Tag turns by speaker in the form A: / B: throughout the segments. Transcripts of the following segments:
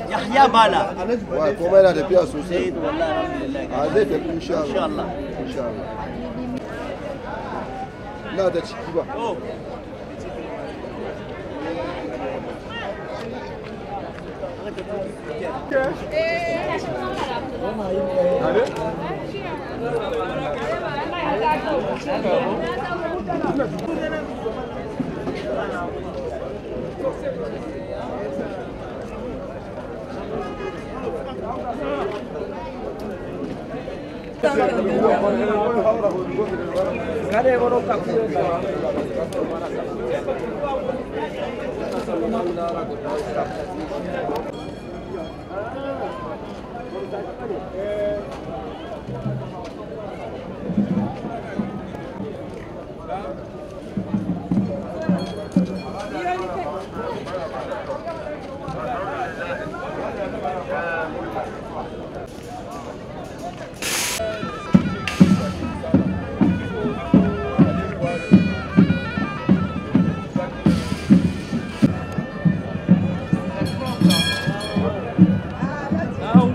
A: Yahya Bala.
B: Ouais, comment elle a des pièces aussi. Allez, Inch'Allah. Inch'Allah. Là, de Chikiba.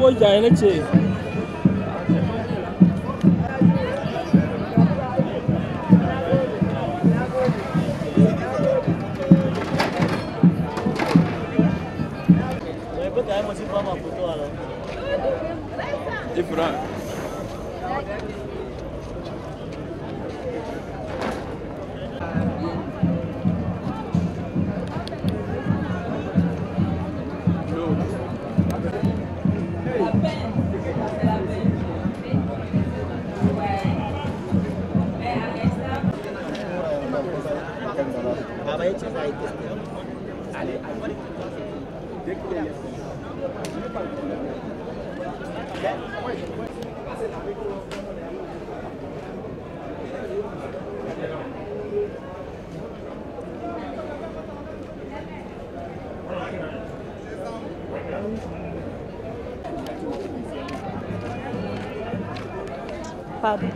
C: Goja na ce
D: Pardon.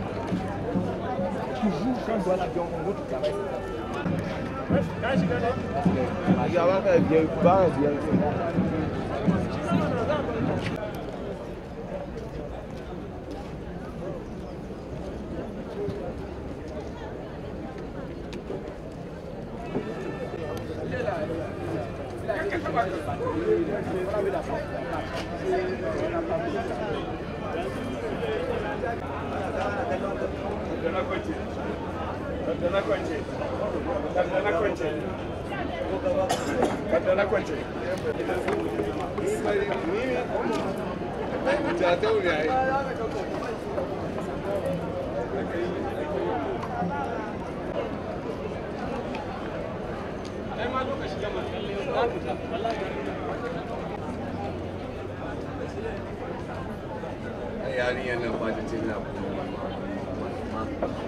B: Yarinyar nan ba ta ce na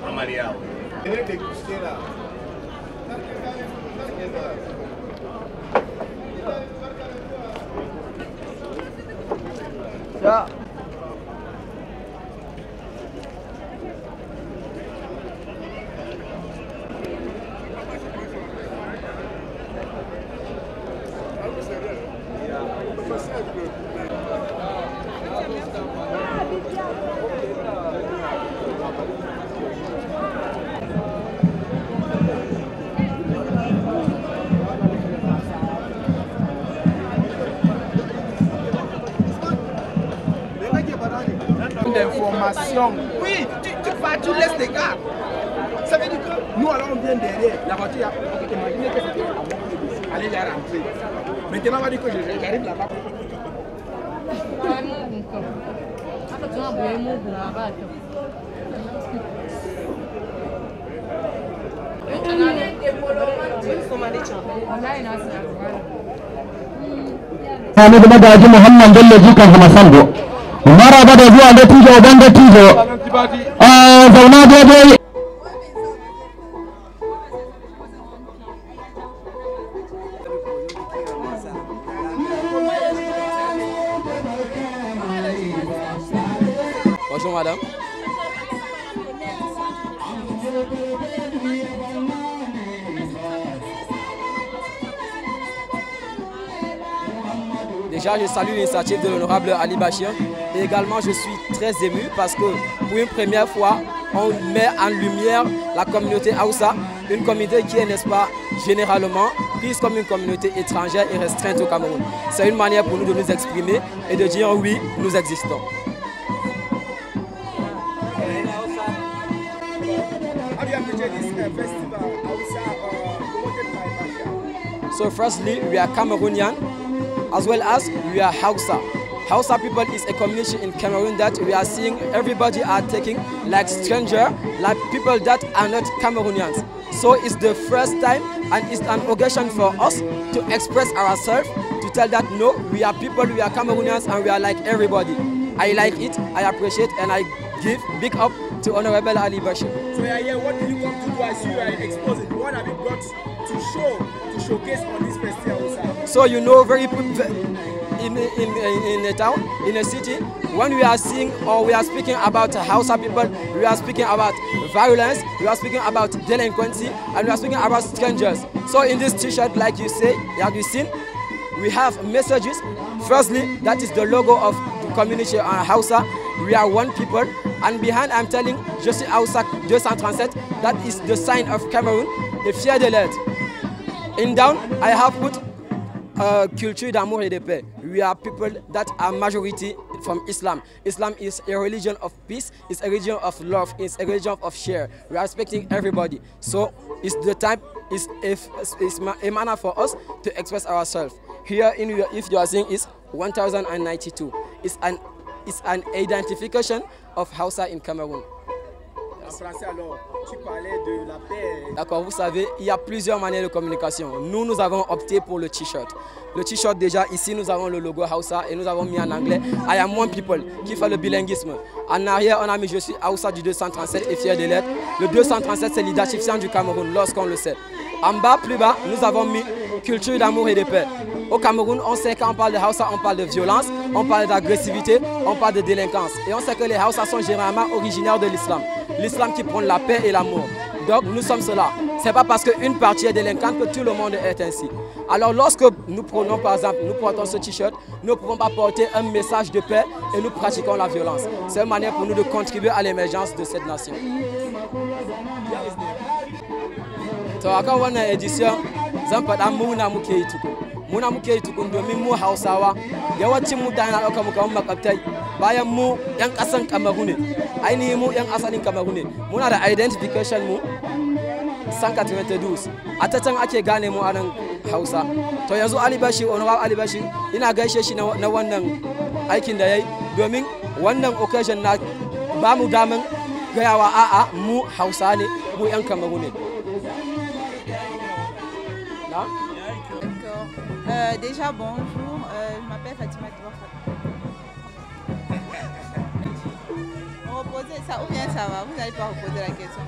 B: amarya ne da kuskera
A: ya
E: d'information. Oui, tu laisses les gars. Ça veut dire que
D: Nous alors on vient derrière, la voiture, imaginez que c'était à mon allez la rentrer. Maintenant on va dire que j'arrive là-bas.
E: Sani da magaji Muhammad Bello jikan kuma Sambo. Maraba da zuwa da tijo uban da tijo. Zauna daidai.
F: Bonjour madame. Déjà, je salue l'initiative de l'honorable Ali Bachir et également je suis très ému parce que pour une première fois, on met en lumière la communauté Hausa, une communauté qui est, n'est-ce pas, généralement prise comme une communauté étrangère et restreinte au Cameroun. C'est une manière pour nous de nous exprimer et de dire oui, nous existons. So firstly, we are Cameroonian, as well as we are Hausa. Hausa people is a community in Cameroon that we are seeing everybody are taking like stranger, like people that are not Cameroonians. So it's the first time and it's an occasion for us to express ourselves, to tell that no, we are people, we are Cameroonians and we are like everybody. I like it, I appreciate and I give big up to Honorable Ali Bashir.
D: So yeah, what did you come to do as you are exposing? What have you brought to showcase on this festival?
F: So you know, very in a town, in a city, when we are seeing or we are speaking about Hausa people, we are speaking about violence, we are speaking about delinquency, and we are speaking about strangers. So in this t-shirt, like you say, like you seen, we have messages. Firstly, that is the logo of the community on Hausa. We are one people, and behind I'm telling, je suis Hausa 237, that is the sign of Cameroon, the fier de l'aide. In down, I have put culture d'amour et de paix. We are people that are majority from Islam. Islam is a religion of peace, it's a religion of love, it's a religion of share. We are respecting everybody. So it's the time, it's a manner for us to express ourselves. Here, if you are seeing, is 1092. It's an identification of Hausa in Cameroon.
D: En français alors, tu parlais de la paix.
F: D'accord, vous savez, il y a plusieurs manières de communication. Nous avons opté pour le t-shirt. Le t-shirt déjà, ici nous avons le logo Hausa et nous avons mis en anglais I am one people qui fait le bilinguisme. En arrière, on a mis je suis Hausa du 237 et fier des lettres. Le 237 c'est l'identifiant du Cameroun lorsqu'on le sait. En bas, plus bas, nous avons mis culture d'amour et de paix. Au Cameroun, on sait quand on parle de Hausa, on parle de violence, on parle d'agressivité, on parle de délinquance. Et on sait que les Hausa sont généralement originaires de l'islam. L'islam qui prône la paix et l'amour. Donc nous sommes cela. Ce n'est pas parce qu'une partie est délinquante que tout le monde est ainsi. Alors lorsque nous prenons par exemple, nous portons ce t-shirt, nous ne pouvons pas porter un message de paix et nous pratiquons la violence. C'est une manière pour nous de contribuer à l'émergence de cette nation. To aka wannan edition zan faɗa muna muke yi tukun. Muna muke yi tukun domin mu Hausawa yawancin mutane na ɗauka mu kamar makabtai bayan mu 'yan ƙasan Kamaru ne. Ainihin mu 'yan asalin Kamaru ne. Muna da identification mu 192. A ta can ake gane mu a nan Hausa. To yanzu Ali Bashir, Honorable Ali Bashir, ina gaishe shi na wannan aikin da yayi domin wannan occasion na ba mu daman gayawa a'a mu Hausa ne, mu 'yan Kamaru ne.
G: Déjà bonjour, je m'appelle Fatima Touafa. Reposer ça ou bien ça va, vous n'allez pas reposer la question.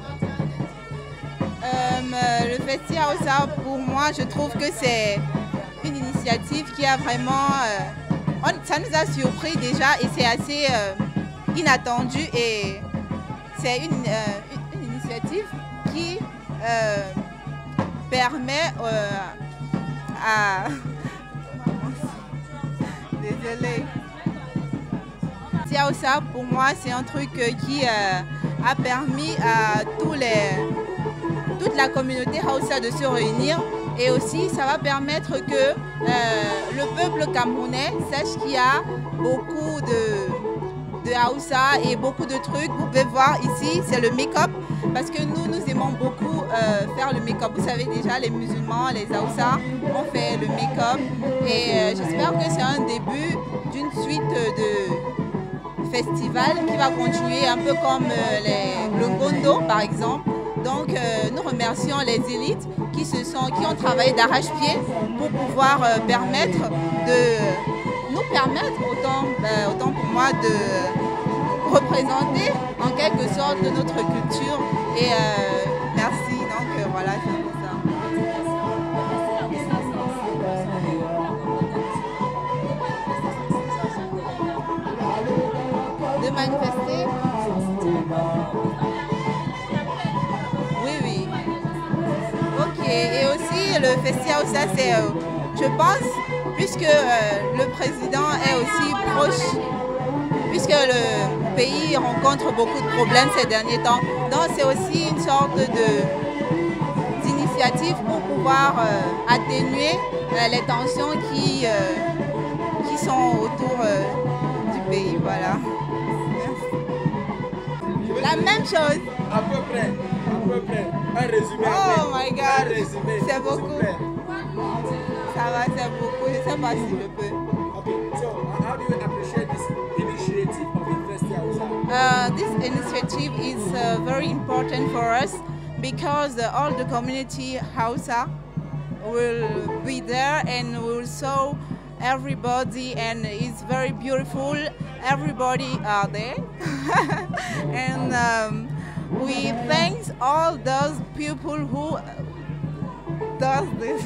G: Le festival Hausa, pour moi, je trouve que c'est une initiative qui a vraiment... ça nous a surpris déjà et c'est assez inattendu et c'est une initiative qui permet à... Désolée. Hausa, pour moi, c'est un truc qui a permis à toute la communauté Hausa de se réunir et aussi ça va permettre que le peuple camerounais sache qu'il y a beaucoup de Hausa et beaucoup de trucs. Vous pouvez voir ici, c'est le make-up parce que nous aimons beaucoup faire le make-up. Vous savez déjà, les musulmans, les Hausa, on fait le make-up et j'espère que c'est un début d'une suite de festivals qui va continuer un peu comme le Ngondo par exemple. Donc nous remercions les élites qui ont travaillé d'arrache-pied pour pouvoir nous permettre autant pour moi de représenter en quelque sorte notre culture et merci, donc voilà, c'est ça. De manifester. Oui. Ok, et aussi le festival, ça c'est, je pense, puisque le président est aussi proche, puisque le pays rencontre beaucoup de problèmes ces derniers temps. Donc c'est aussi une sorte d'initiative pour pouvoir atténuer les tensions qui sont autour du pays. Voilà. La même chose.
D: À peu près. Un résumé.
G: Oh my God. C'est beaucoup.
D: Super.
G: Ça va, c'est beaucoup. Je ne sais pas si je peux.
D: Okay, so how do you appreciate this initiative of the festival?
G: This initiative is very important for us because all the community Hausa will be there and will show everybody, and it's very beautiful. Everybody are there. And we thank all those people who does this.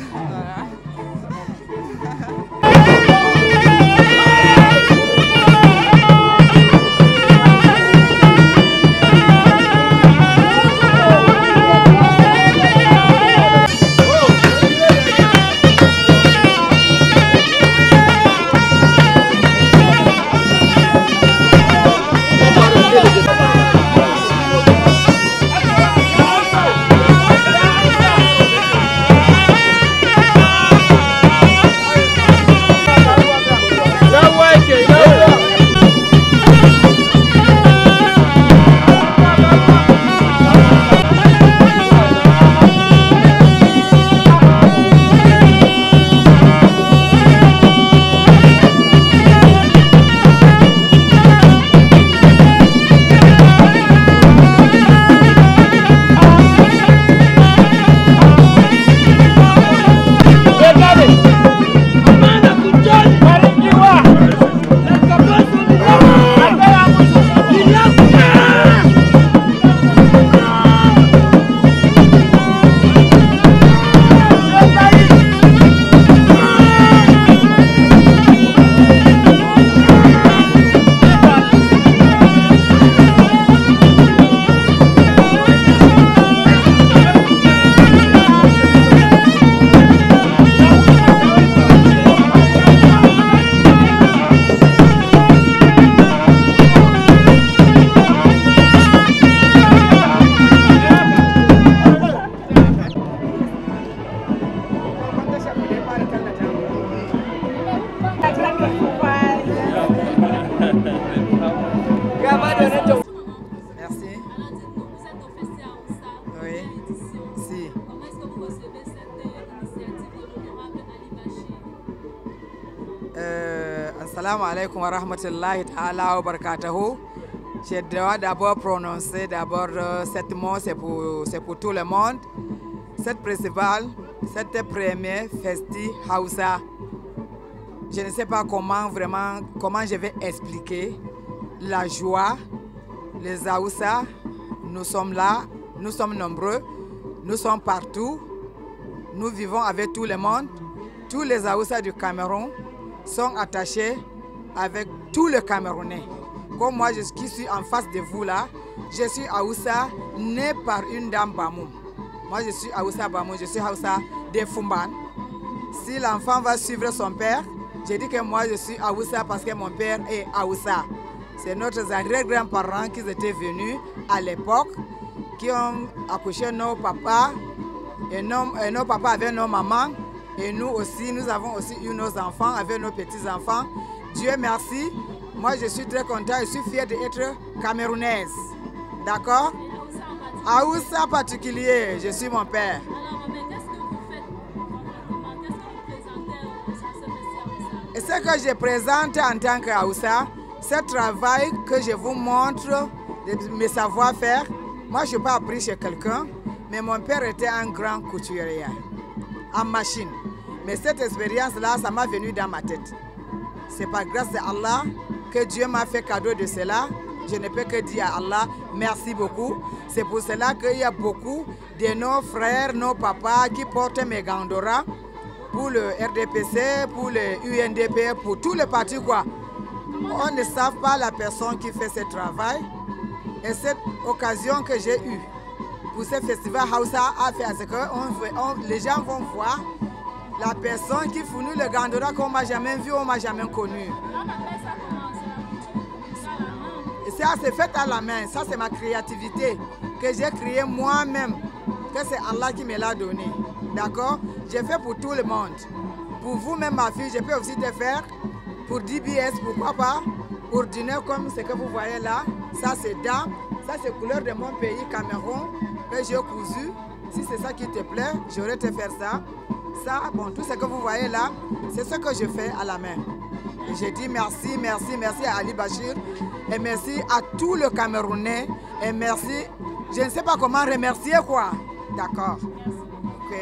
H: Merci. Oui. Si. Assalamu alaikum wa rahmatullahi ta'ala wa barakatuhu. Je dois d'abord prononcer cette mot, c'est pour tout le monde. Cette festival, cette première festi Hausa. Je ne sais pas comment je vais expliquer la joie. Les Hausa, nous sommes là, nous sommes nombreux, nous sommes partout, nous vivons avec tout le monde. Tous les Hausa du Cameroun sont attachés avec tout le Camerounais. Comme moi qui suis en face de vous là, je suis Hausa né par une dame Bamou. Moi je suis Hausa Bamou, je suis Hausa de Fumban. Si l'enfant va suivre son père, je dis que moi je suis Hausa parce que mon père est Hausa. C'est nos arrière-grands-parents qui étaient venus à l'époque, qui ont accouché nos papas, et nos papas avaient nos mamans, et nous aussi, nous avons aussi eu nos enfants avec nos petits-enfants. Dieu merci, Moi, je suis très content, je suis fier d'être camerounaise. D'accord? Aoussa particulier, je suis mon père. Et ce que je présente en tant qu'Aoussa, ce travail que je vous montre, mes savoir-faire, moi je n'ai pas appris chez quelqu'un, mais mon père était un grand couturier en machine. Mais cette expérience-là, ça m'a venu dans ma tête. C'est par grâce à Allah que Dieu m'a fait cadeau de cela. Je ne peux que dire à Allah merci beaucoup. C'est pour cela qu'il y a beaucoup de nos frères, nos papas qui portent mes gandoras pour le RDPC, pour le UNDP, pour tous les partis quoi. On ne sait pas la personne qui fait ce travail. Et cette occasion que j'ai eue pour ce festival Hausa a fait ce que les gens vont voir la personne qui fournit le gandora qu'on m'a jamais vu, on m'a jamais connu. Et ça c'est fait à la main, ça c'est ma créativité que j'ai créée moi-même, que c'est Allah qui me l'a donné. D'accord? J'ai fait pour tout le monde. Pour vous-même, ma fille, je peux aussi te faire. Pour DBS, pourquoi pas? Ordinaire comme ce que vous voyez là. Ça c'est dents, ça c'est couleur de mon pays, Cameroun, que j'ai cousu. Si c'est ça qui te plaît, j'aurais te faire ça. Ça, bon, tout ce que vous voyez là, c'est ce que je fais à la main. Et je dis merci, merci, merci à Ali Bachir. Et merci à tout le Camerounais. Et merci, je ne sais pas comment remercier quoi. D'accord. Ok.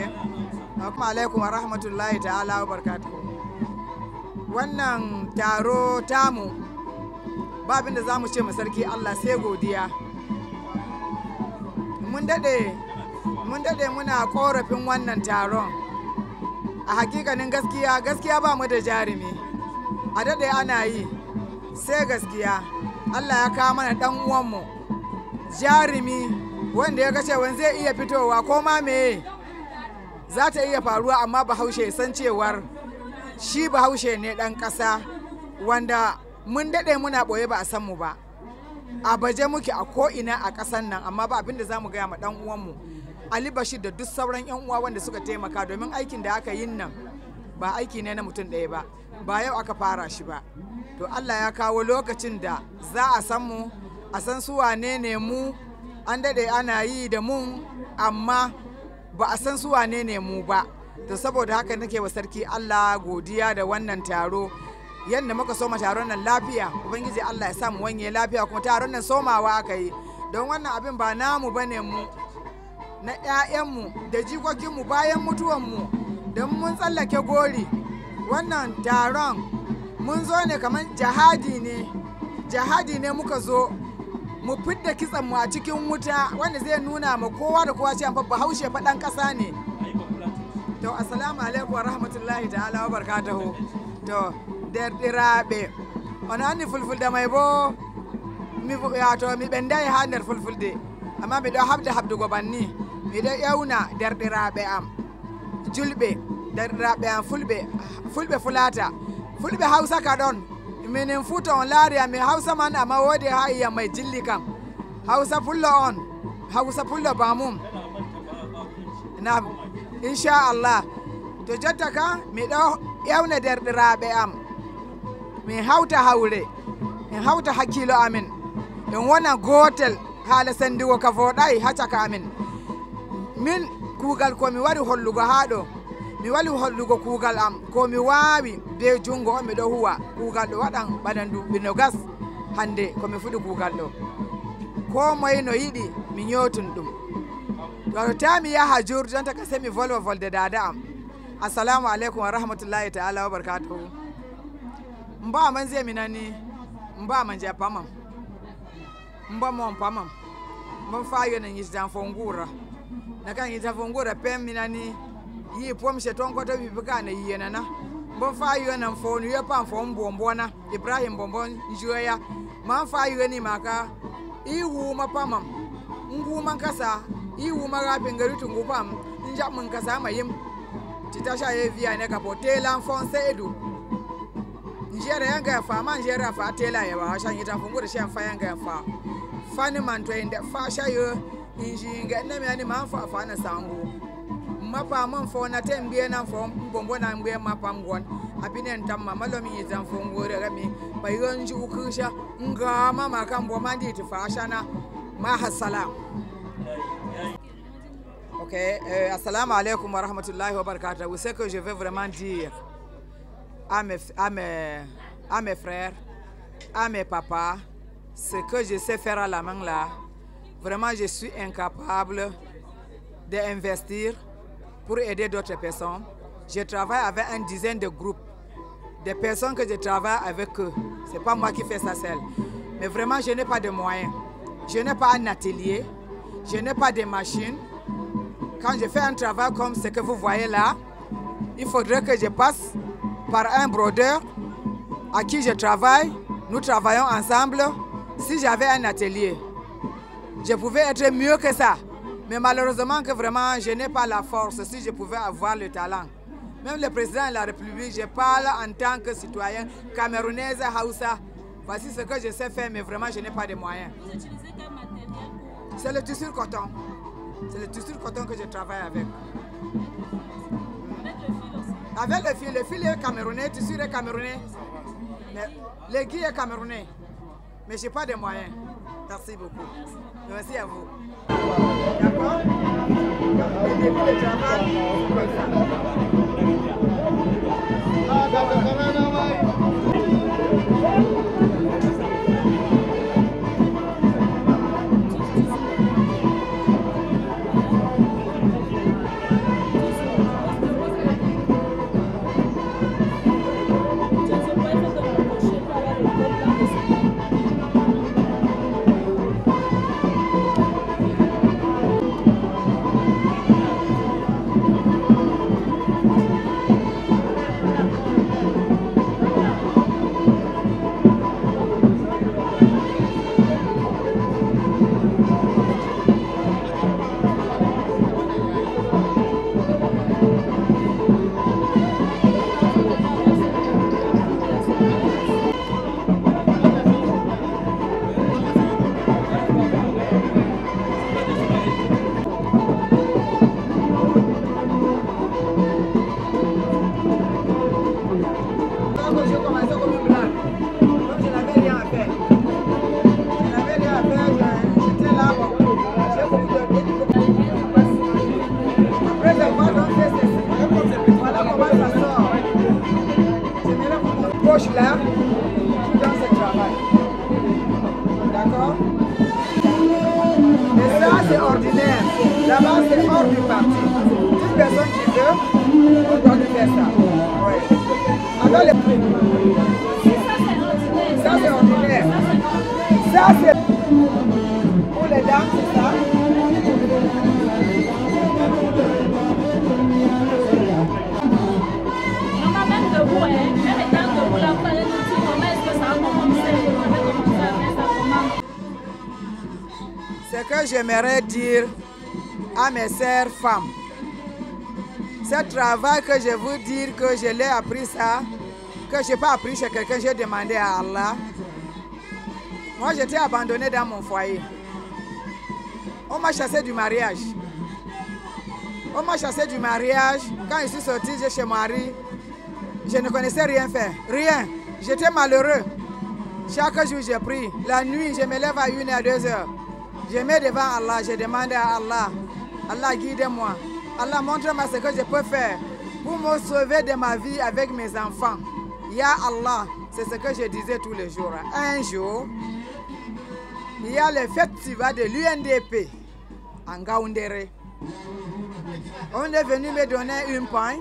H: Assalamu alaikum wa rahmatullahi ta'ala wa barakatuhu. Wannan taro tamu babin da za mu ce sarki Allah sai godiya. Mun dade muna korafin wannan taron. A hakikanin gaskiya ba mu da jarumi. A dade ana yi sai gaskiya. Allah ya kawo mana dan uwanmu jarumi wanda ya ga cewa zai iya fitowa ko ma meye za ta iya faruwa, amma Bahaushe san cewar shi Bahaushe ne dan ƙasa wanda mun dade muna boye ba a san mu ba. A baje muke a ko'ina a ƙasan nan, amma ba abin da za mu gaya ma dan uwanmu Ali Bashir da duk sauran 'yan uwa wanda suka taimaka, domin aikin da aka yin nan ba aiki ne na mutum ɗaya ba yau aka fara shi ba. To Allah ya kawo lokacin da za a san mu, a san su wane ne mu. An dade ana yi da mun, amma ba a san su wane ne mu ba. To saboda haka nake wa sarki Allah godiya da wannan taro. Yadda muka soma taron nan lafiya, Ubangiji Allah ya sa mu wanye lafiya, kuma taron nan somawa aka yi. Don wannan abin ba namu bane mu, na 'ya'yanmu da jikokinmu bayan mutuwanmu, don mun tsallake gori. Wannan taron mun zo ne kamar jihadi ne muka zo mu fidda kitsan mu a cikin wuta, wanda zai nuna ma kowa da kowa cewa Bahaushe faɗan ƙasa ne. To assalamu alaikum wa rahmatullahi ta'ala wa barakatuhu. To derdiraɓe onani fulfulde may bo mi ɓendayi ha nder fulfulde, amma miɗo habdugo banni. Miɗo ƴewna derdiraɓe am julɓe, derdiraɓe am fulɓe fulata, fulɓe hausa ka ɗon. Minin fu to on laari ami hausa man, amma woodi ha iyam may jilli kam. Hausa pullo on, hausa pullo bamum. Nam inchallah. To jotta ka miɗo ƴewna derdiraɓe am, min hawta hawre, min hawta hakkilo amin, en wona gotel haala sendigo ka voɗayi ha caka amin. Min kuugal komi wari hollugo ha ɗo, mi wali hollugo kuugal am ko mi waawi be jungo on miɗo huwa. Kuugal ɗo waɗan ɓadan duuɓi 20 hande komi fuɗi kuugal ɗo. Ko moye no yiɗi mi ñootun ɗum. To ta mi yaha jur jonta ka sai mi volwa volde dada am. Assalamu alaikum wa rahmatullahi ta'ala wa barakatuhu. Mba man zai minani mba man je pamam. Mba mon pamam. Mon fayo na yisdan fongura. Na kan yisdan fongura pem minani yi pom sheton ko to bibika na yiyena na. Mon fayo na fonu ye pam fon bombona Ibrahim bombon joya. Man fayo ni maka iwu ma pamam. Ngu man kasa iwu ma rapin garitu ngu pam nja mun kasa mayim. Titasha ye via ne kapotela fonse edu. Njere yanga ya fa man njere fa tela ya ba shan yita fungu da shan fa yanga ya fa. Fani man to inda fa shayo injinga na me ani man fa na sangu. Mapa man fo na tembe na fo bombo na mbe mapa ngon. Abinen tamma malomi izan fongore rami bayonji ukusha ngama makambo mandi tifashana ma salam. Ok, assalamu alaikum wa rahmatullahi wa barakatuh. Ce que je veux vraiment dire à mes frères, à mes papas, ce que je sais faire à la main là, vraiment je suis incapable d'investir pour aider d'autres personnes. Je travaille avec une dizaine de groupes, des personnes que je travaille avec eux. Ce n'est pas moi qui fais ça seul. Mais vraiment, je n'ai pas de moyens. Je n'ai pas un atelier, je n'ai pas de machines. Quand je fais un travail comme ce que vous voyez là, il faudrait que je passe par un brodeur à qui je travaille. Nous travaillons ensemble. Si j'avais un atelier, je pouvais être mieux que ça. Mais malheureusement que vraiment, je n'ai pas la force si je pouvais avoir le talent. Même le président de la République, je parle en tant que citoyen camerounaise, Hausa. Voici ce que je sais faire, mais vraiment, je n'ai pas de moyens.
I: Vous utilisez quel matériel?
H: C'est le tissu coton. C'est le tissu coton que je travaille avec.
I: Avec le fil aussi?
H: Avec le fil est camerounais, le tissu est camerounais. L'aiguille est camerounais. Mais je n'ai pas de moyens. Merci beaucoup. Merci à vous. D'accord? Le début de travail, là, dans ce travail. D'accord? Et ça, c'est ordinaire. Là-bas, c'est hors du parti. Toute personne qui veut, on doit lui faire ça. Ouais. Alors, ça, c'est ordinaire. Ça, c'est pour les dames, c'est ça. Ce que j'aimerais dire à mes sœurs femmes, ce travail que je veux dire que je l'ai appris ça, que je n'ai pas appris chez quelqu'un, j'ai demandé à Allah. Moi, j'étais abandonnée dans mon foyer. On m'a chassé du mariage. On m'a chassé du mariage. Quand je suis sortie de chez mon mari, je ne connaissais rien faire. Rien. J'étais malheureux. Chaque jour, j'ai pris. La nuit, je me lève à 1h, à 2h. Je mets devant Allah, je demande à Allah. Allah, guide-moi. Allah, montre-moi ce que je peux faire pour me sauver de ma vie avec mes enfants. Ya Allah, c'est ce que je disais tous les jours. Un jour, il y a le festival de l'UNDP en Gaoundéré. On est venu me donner une paille,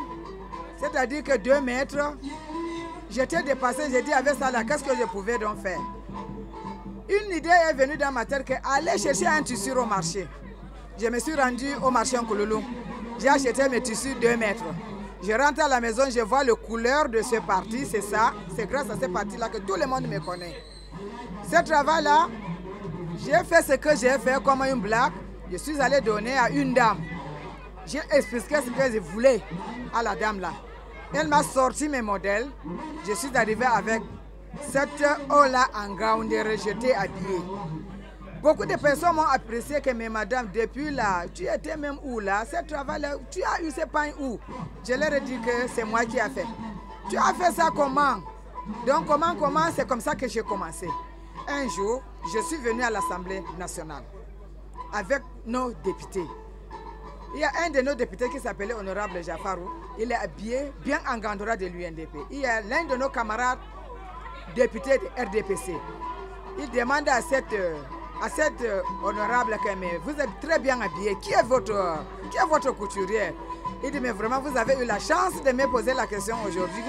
H: c'est-à-dire que 2 mètres. J'étais dépassé, j'ai dit avec ça là, qu'est-ce que je pouvais donc faire? Une idée est venue dans ma tête qu'aller chercher un tissu au marché. Je me suis rendu au marché en Kouloulou. J'ai acheté mes tissus 2 mètres. Je rentre à la maison, je vois le couleur de ce parti, c'est ça. C'est grâce à ce parti-là que tout le monde me connaît. Ce travail-là, j'ai fait ce que j'ai fait comme une blague. Je suis allé donner à une dame. J'ai expliqué ce que je voulais à la dame là. Elle m'a sorti mes modèles. Je suis arrivé avec cette eau-là en Gaoundéré, j'étais habillé. Beaucoup de personnes m'ont apprécié que, mais madame, depuis là, tu étais même où là? Ce travail-là, tu as eu ce pain où? Je leur ai dit que c'est moi qui ai fait. Tu as fait ça comment? Donc comment, c'est comme ça que j'ai commencé. Un jour, je suis venu à l'Assemblée nationale avec nos députés. Il y a un de nos députés qui s'appelait Honorable Jafarou. Il est habillé bien en gandora de l'UNDP. Il y a l'un de nos camarades députés de RDPC. Il demande à cette honorable que mais vous êtes très bien habillé. Qui est votre couturière? Il dit mais vraiment vous avez eu la chance de me poser la question aujourd'hui.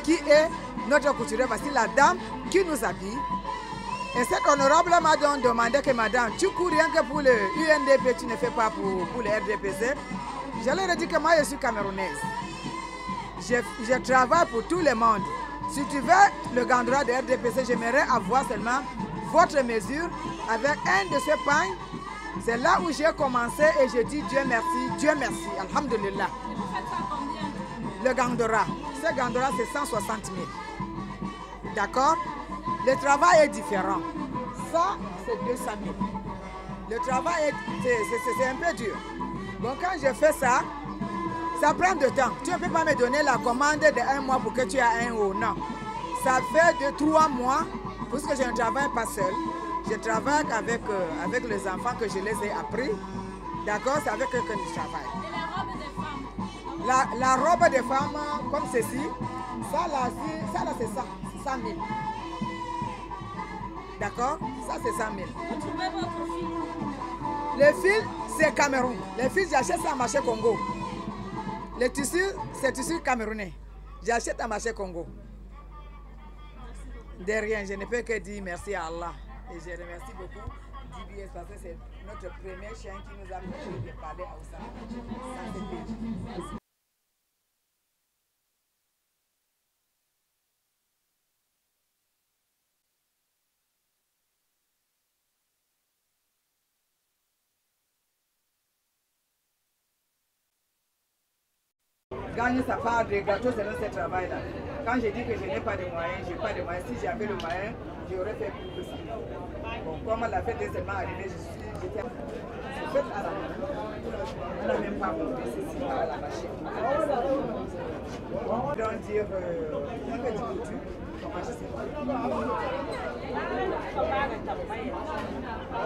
H: Qui est notre couturière? Voici la dame qui nous habille. Et cette honorable m'a donc demandé que madame, tu cours rien que pour le UNDP, tu ne fais pas pour le RDPC. Je leur ai dit que moi je suis camerounaise. Je travaille pour tout le monde. Si tu veux le gandra de RDPC, j'aimerais avoir seulement votre mesure avec un de ces pagnes. C'est là où j'ai commencé et je dis Dieu merci, alhamdulillah.
I: Et vous faites ça combien?
H: Le gandora, ce gandora c'est 160 000. D'accord? Le travail est différent. Ça, c'est 200 000. Le travail, c'est un peu dur. Bon, quand je fais ça, ça prend du temps. Tu ne peux pas me donner la commande de 1 mois pour que tu aies un haut. Non. Ça fait 2-3 mois, puisque je ne travaille pas seul. Je travaille avec les enfants que je les ai appris. D'accord? C'est avec eux que je travaille.
I: Et la robe des femmes?
H: La robe des femmes, comme ceci, ça là c'est 100 000. D'accord? Ça c'est 100 000.
I: Vous trouvez votre fil?
H: Le fil, c'est Cameroun. Le fil, j'achète ça à marché Congo. Le tissu, c'est tissu camerounais. J'achète à marché Congo. De rien, je ne peux que dire merci à Allah. Et je remercie beaucoup DBS parce que c'est notre premier chien qui nous a permis de parler à Oussama. Ça, c'est bien. Merci. Gagner sa part de gâteau, c'est dans ce travail-là. Quand je dis que je n'ai pas de moyens, je n'ai pas de moyens. Si j'avais le moyen, j'aurais fait plus que ça. Bon, comme la fête est seulement arrivée, j'étais faite à la main. On n'a même pas monté ceci à la machine. Donc dire un petit couture, comment je sais pas.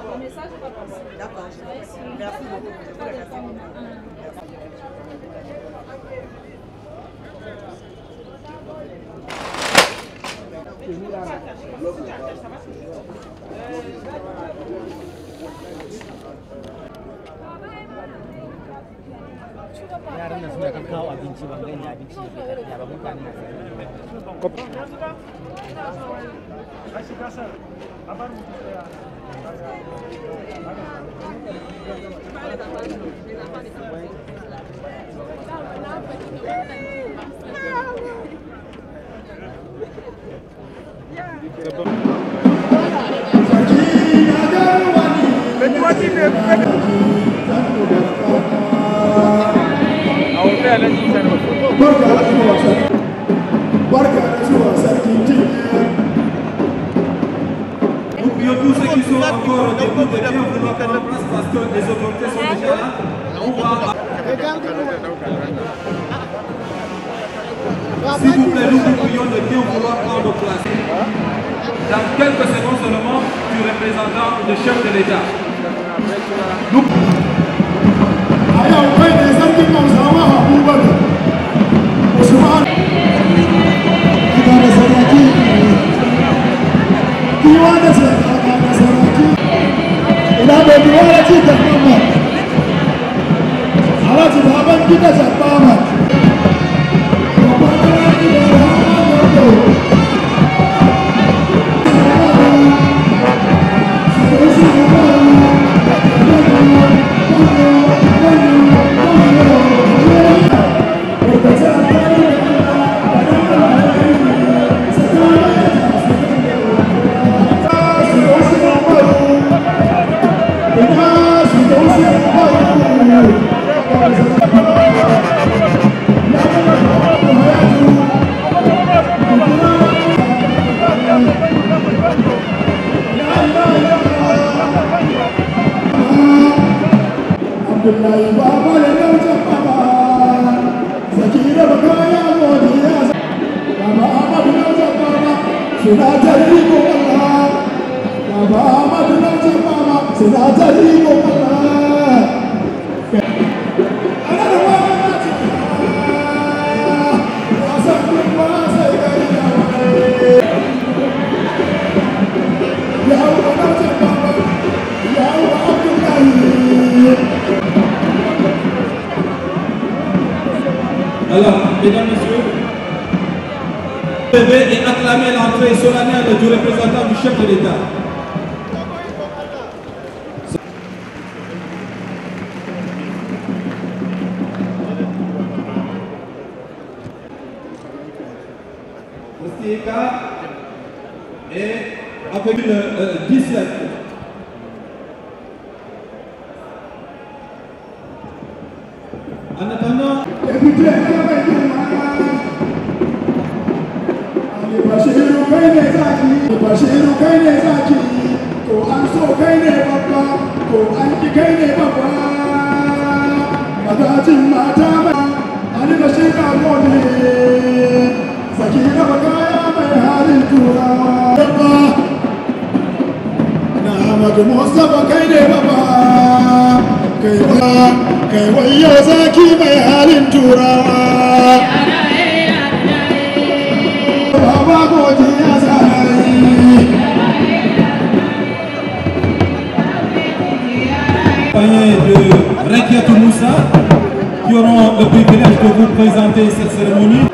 I: Le message va passer.
H: D'accord, merci beaucoup. Je vous remercie beaucoup. Merci.
A: yaran nan suna kan kawo abinci ban gani abinci ya ba mutane na
J: Nous prions tous ceux qui sont encore debout de bien vouloir prendre place parce que les autorités sont déjà là. S'il vous plaît, nous vous prions de bien vouloir prendre place. Dans quelques secondes seulement, tu représenteras le chef de l'État. messieurs. Levez et acclamez l'entrée solennelle du représentant du chef de l'État. Et avec le 17. En attendant, de Rekiatou Moussa qui auront le privilège de vous présenter cette cérémonie.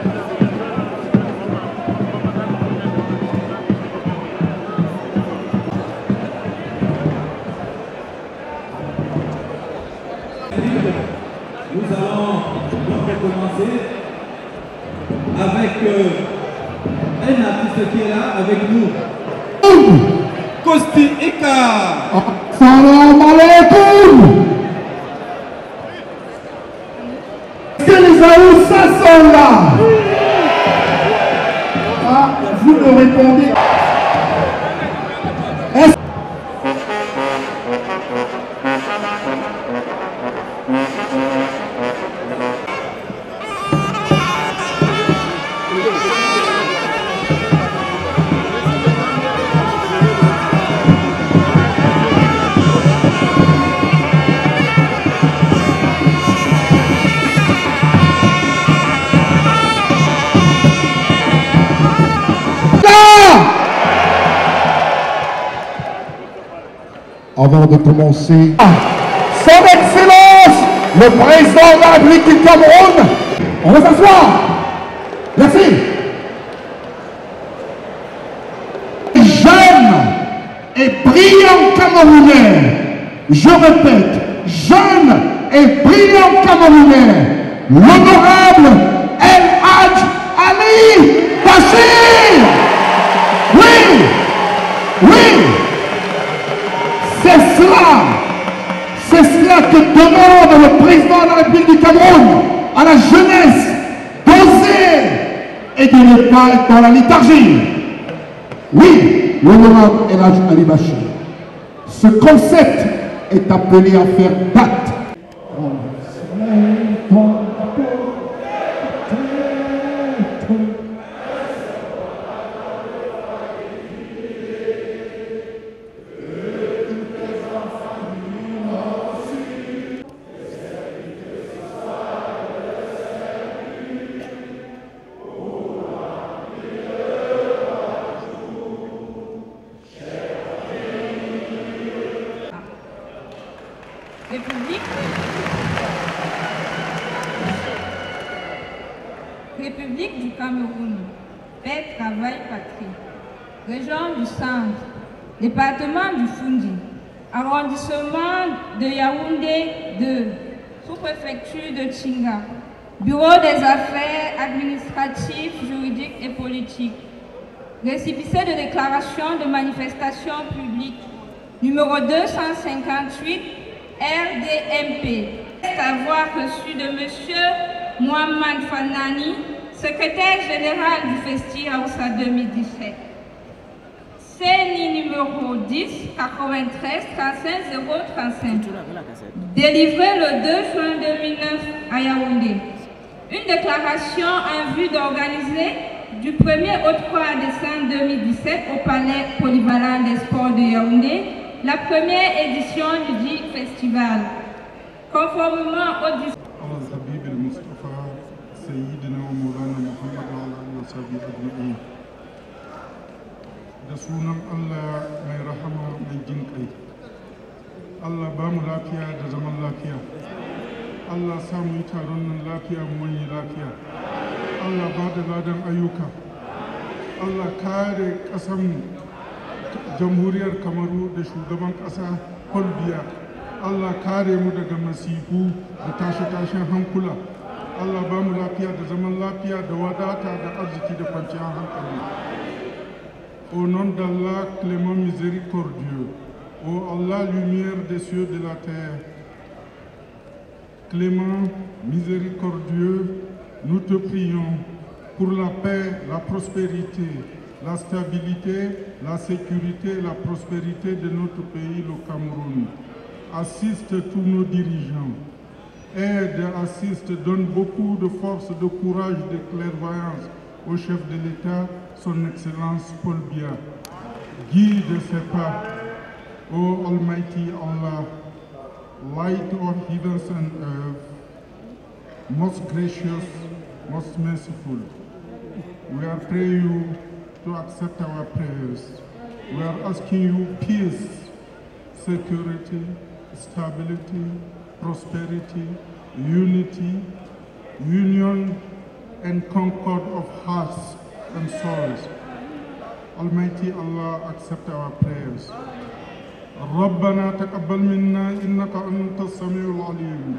J: Nous allons donc commencer avec un artiste qui est là avec nous. Kosti Ika.
E: Salam alaikum. Est-ce que les Aoussa sont là? Ah, vous me répondez. Avant de commencer, Son Excellence, le président de la République du Cameroun, on va s'asseoir. Merci. Jeune et brillant Camerounais, je répète, jeune et brillant Camerounais, l'honorable El Hadj Ali Bachir. Oui, oui. C'est cela que demande le président de la République du Cameroun à la jeunesse, d'oser et de ne pas être dans la léthargie. Oui, l'honorable El Hadj Ali Bachir. Ce concept est appelé à faire date.
I: République du Cameroun, paix, travail, patrie. Région du Centre, département du Fundi, arrondissement de Yaoundé 2, sous-préfecture de Tchinga, bureau des affaires administratives, juridiques et politiques. Récépissé de déclaration de manifestation publique, numéro 258, RDMP. Avoir reçu de M. Mohamed Fanani, secrétaire général du Festi Aoussa 2017. CENI numéro 10 93 35 035. Délivré le 2 juin 2009 à Yaoundé. Une déclaration en vue d'organiser du 1er au 3 décembre 2017 au Palais Polyvalent des Sports de Yaoundé la première édition du dit festival. Conformément au discours.
K: da sunan Allah mai rahama mai jin kai. Allah ba mu lafiya da zaman lafiya. Allah sa mu yi taron nan lafiya mu wani lafiya. da ladan ayyuka. Allah kare ƙasanmu jamhuriyar Kamaru da shugaban ƙasa Paul Biya. Allah kare mu daga masifu da tashe-tashen hankula. Allah ba mu lafiya da zaman lafiya da wadata da arziki da kwanciyar hankali. Au nom d'Allah clément miséricordieux, ô Allah lumière des cieux de la terre, clément miséricordieux, nous te prions pour la paix, la prospérité, la stabilité, la sécurité et la prospérité de notre pays, le Cameroun. Assiste tous nos dirigeants. Aide, assiste, donne beaucoup de force, de courage, de clairvoyance au chef de l'État, son Excellence Paul Biya. Guide ses pas, O Almighty Allah, light of heavens and earth, most gracious, most merciful. We are praying you to accept our prayers. We are asking you peace, security, stability, prosperity, unity, union, and concord of hearts and souls. Almighty Allah, accept our prayers. ربنا تقبل منا إنك أنت السميع العليم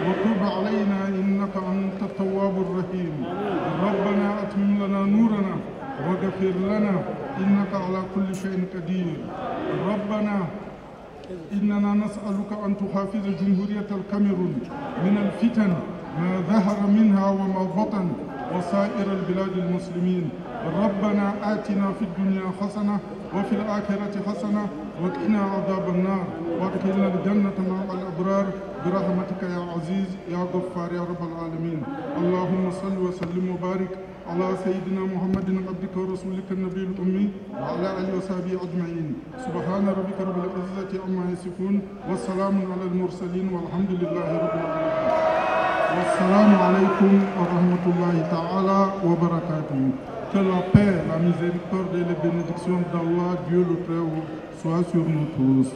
K: وتب علينا إنك أنت التواب الرحيم ربنا أتمم لنا نورنا واغفر لنا إنك على كل شيء قدير ربنا إننا نسألك أن تحافظ جمهورية الكاميرون من الفتن ما ظهر منها وما بطن وسائر البلاد المسلمين ربنا آتنا في الدنيا حسنة وفي الآخرة حسنة وقنا عذاب النار وادخلنا الجنة مع الأبرار برحمتك يا عزيز يا غفار يا رب العالمين اللهم صل وسلم وبارك على سيدنا محمد عبدك ورسولك النبي الأمي وعلى آله وصحبه أجمعين سبحان ربك رب العزة عما يصفون والسلام على المرسلين والحمد لله رب العالمين والسلام عليكم ورحمة الله تعالى وبركاته. Que la paix, la miséricorde et les bénédictions d'Allah, Dieu le Très-Haut, soient sur nous tous.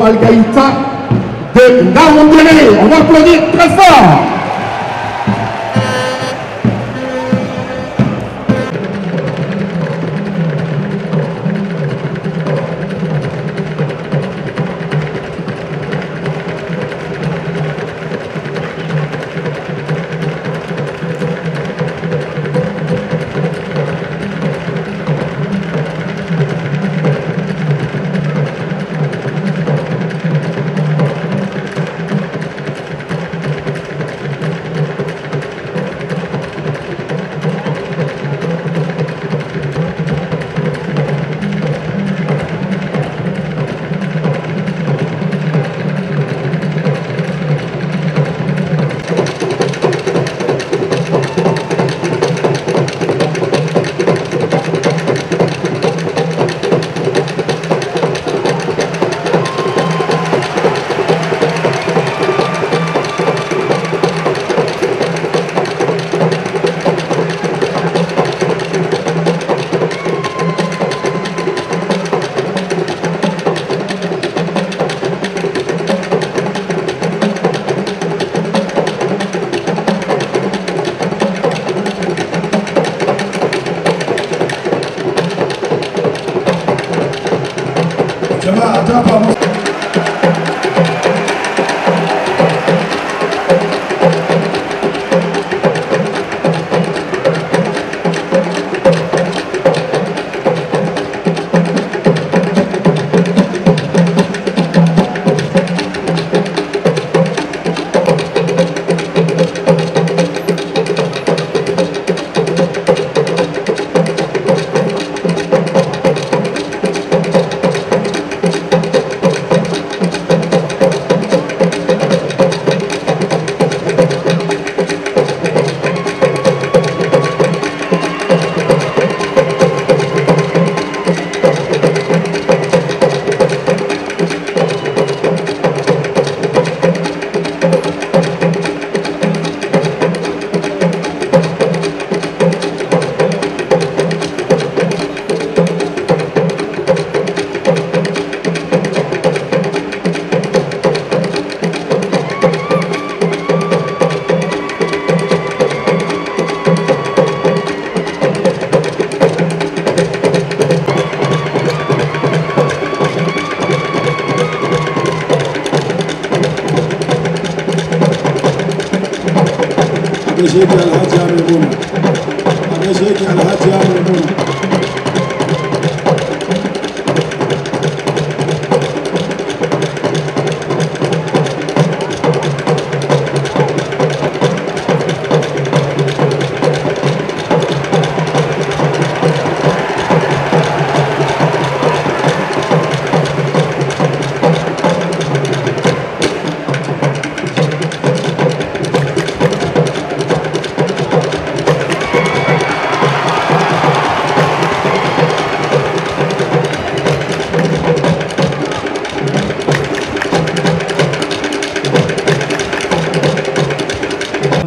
E: Balgaïta de Ngaoundéré. On va applaudir très fort.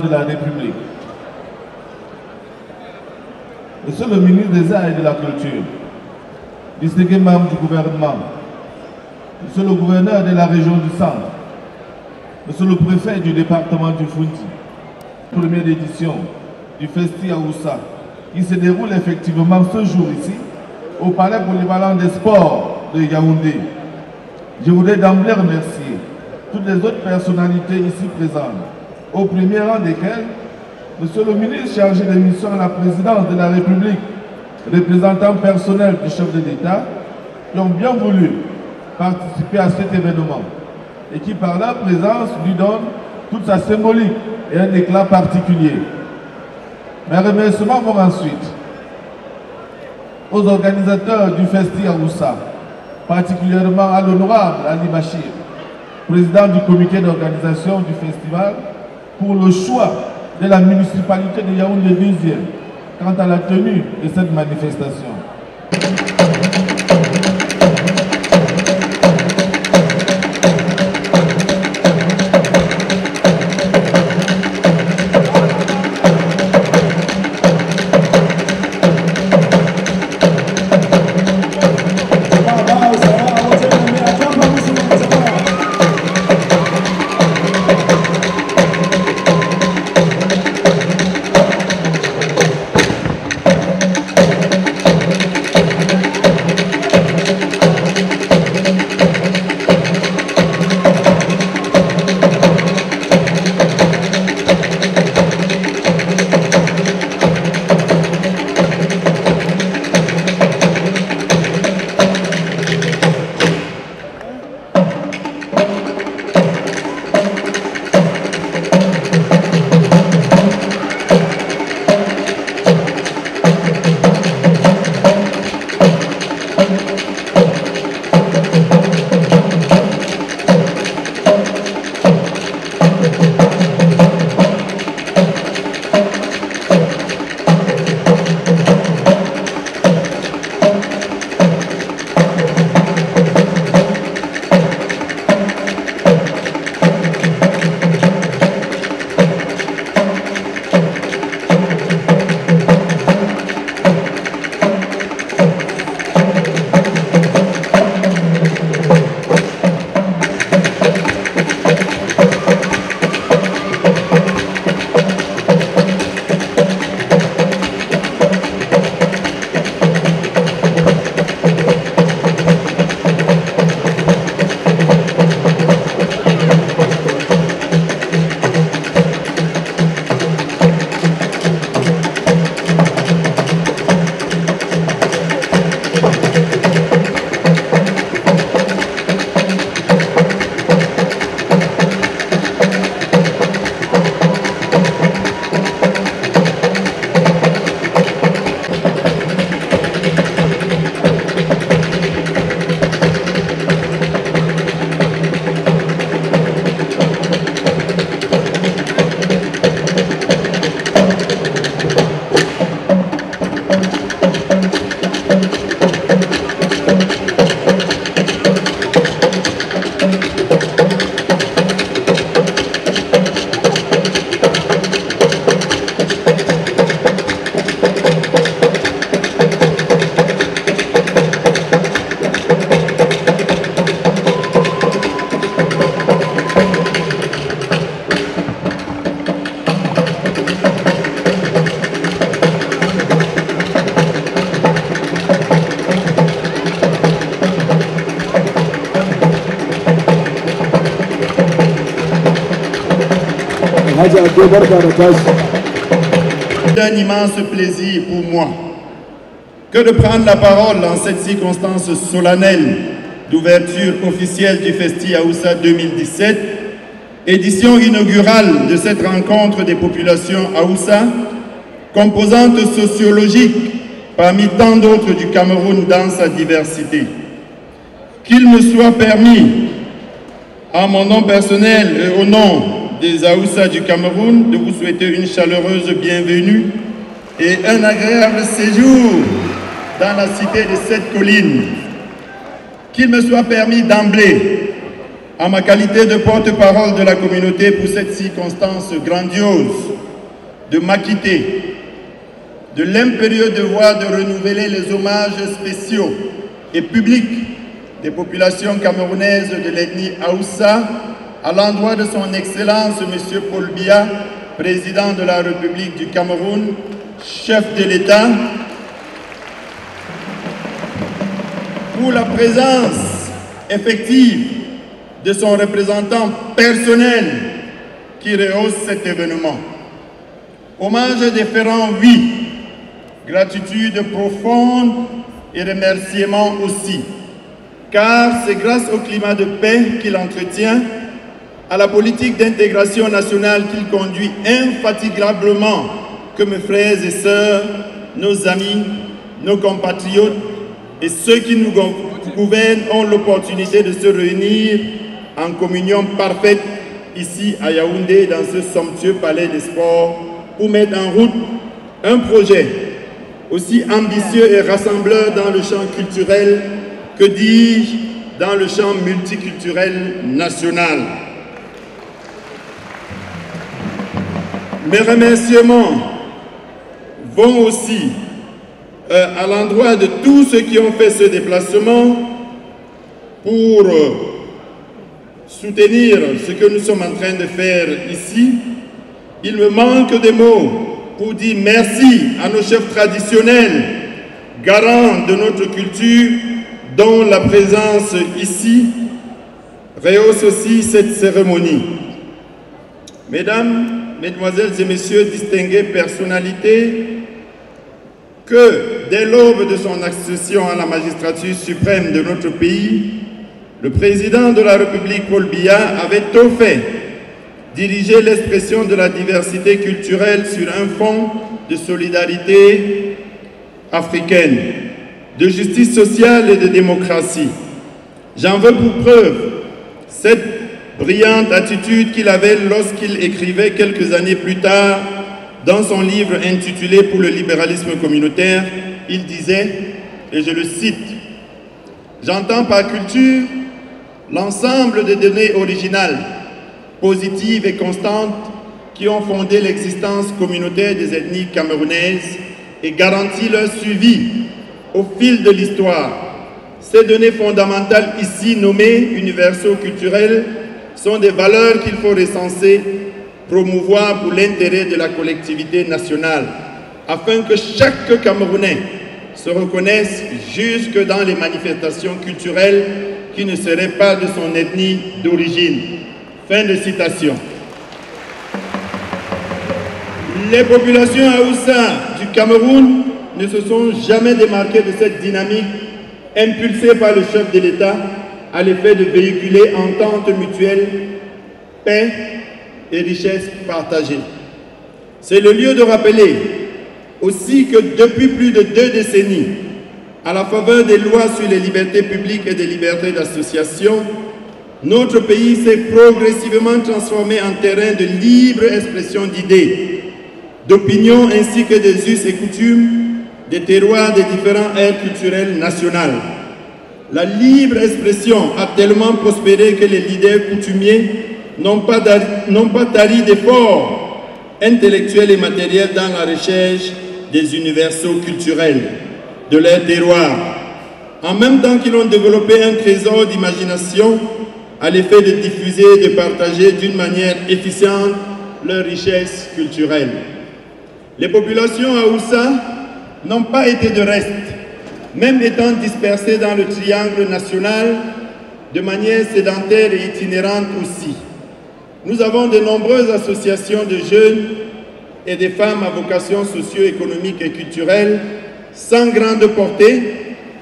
L: De la République. Monsieur le ministre des Arts et de la Culture, distingué membre du gouvernement, Monsieur le gouverneur de la région du Centre, Monsieur le préfet du département du Funti, première édition du Festi Aoussa, qui se déroule effectivement ce jour ici, au Palais polyvalent des sports de Yaoundé. Je voudrais d'emblée remercier toutes les autres personnalités ici présentes, au premier rang desquels, Monsieur le ministre chargé des missions à la présidence de la République, représentant personnel du chef de l'État, qui ont bien voulu participer à cet événement et qui par leur présence lui donnent toute sa symbolique et un éclat particulier. Mes remerciements vont ensuite aux organisateurs du Festi Aoussa, particulièrement à l'honorable Ali Bachir, président du comité d'organisation du festival, pour le choix de la municipalité de Yaoundé 2e quant à la tenue de cette manifestation.
M: C'est un immense plaisir pour moi que de prendre la parole dans cette circonstance solennelle d'ouverture officielle du Festi Aoussa 2017, édition inaugurale de cette rencontre des populations Aoussa, composante sociologique parmi tant d'autres du Cameroun dans sa diversité. Qu'il me soit permis, à mon nom personnel et au nom des Aoussa du Cameroun, de vous souhaiter une chaleureuse bienvenue et un agréable séjour dans la cité de cette colline. Qu'il me soit permis d'emblée, à ma qualité de porte-parole de la communauté pour cette circonstance grandiose, de m'acquitter de l'impérieux devoir de renouveler les hommages spéciaux et publics des populations camerounaises de l'ethnie Aoussa à l'endroit de son Excellence M. Paul Biya, président de la République du Cameroun, chef de l'État, pour la présence effective de son représentant personnel qui rehausse cet événement. Hommage déférent, oui, gratitude profonde et remerciements aussi, car c'est grâce au climat de paix qu'il entretient, à la politique d'intégration nationale qu'il conduit infatigablement, que mes frères et sœurs, nos amis, nos compatriotes et ceux qui nous gouvernent ont l'opportunité de se réunir en communion parfaite ici à Yaoundé, dans ce somptueux palais des sports, pour mettre en route un projet aussi ambitieux et rassembleur dans le champ culturel, que dis-je, dans le champ multiculturel national. Mes remerciements vont aussi à l'endroit de tous ceux qui ont fait ce déplacement pour soutenir ce que nous sommes en train de faire ici. Il me manque des mots pour dire merci à nos chefs traditionnels, garants de notre culture, dont la présence ici rehausse aussi cette cérémonie. Mesdames, Mesdemoiselles et Messieurs, distinguées personnalités, que dès l'aube de son accession à la magistrature suprême de notre pays, le président de la République, Paul Biya, avait tôt fait diriger l'expression de la diversité culturelle sur un fond de solidarité africaine, de justice sociale et de démocratie. J'en veux pour preuve cette brillante attitude qu'il avait lorsqu'il écrivait quelques années plus tard dans son livre intitulé « Pour le libéralisme communautaire », il disait, et je le cite, « J'entends par culture l'ensemble des données originales, positives et constantes qui ont fondé l'existence communautaire des ethnies camerounaises et garanti leur suivi au fil de l'histoire. Ces données fondamentales ici nommées universaux culturels sont des valeurs qu'il faut recenser, promouvoir pour l'intérêt de la collectivité nationale, afin que chaque Camerounais se reconnaisse jusque dans les manifestations culturelles qui ne seraient pas de son ethnie d'origine. » Fin de citation. Les populations Aoussa du Cameroun ne se sont jamais démarquées de cette dynamique impulsée par le chef de l'État à l'effet de véhiculer entente mutuelle, paix et richesse partagée. C'est le lieu de rappeler aussi que depuis plus de 2 décennies, à la faveur des lois sur les libertés publiques et des libertés d'association, notre pays s'est progressivement transformé en terrain de libre expression d'idées, d'opinions ainsi que des us et coutumes, des terroirs des différents aires culturelles nationales. La libre expression a tellement prospéré que les leaders coutumiers n'ont pas tari d'efforts intellectuels et matériels dans la recherche des universaux culturels de leur terroir, en même temps qu'ils ont développé un trésor d'imagination à l'effet de diffuser et de partager d'une manière efficiente leurs richesses culturelles. Les populations Aoussa n'ont pas été de reste, même étant dispersées dans le triangle national de manière sédentaire et itinérante aussi. Nous avons de nombreuses associations de jeunes et de femmes à vocation socio-économique et culturelle, sans grande portée,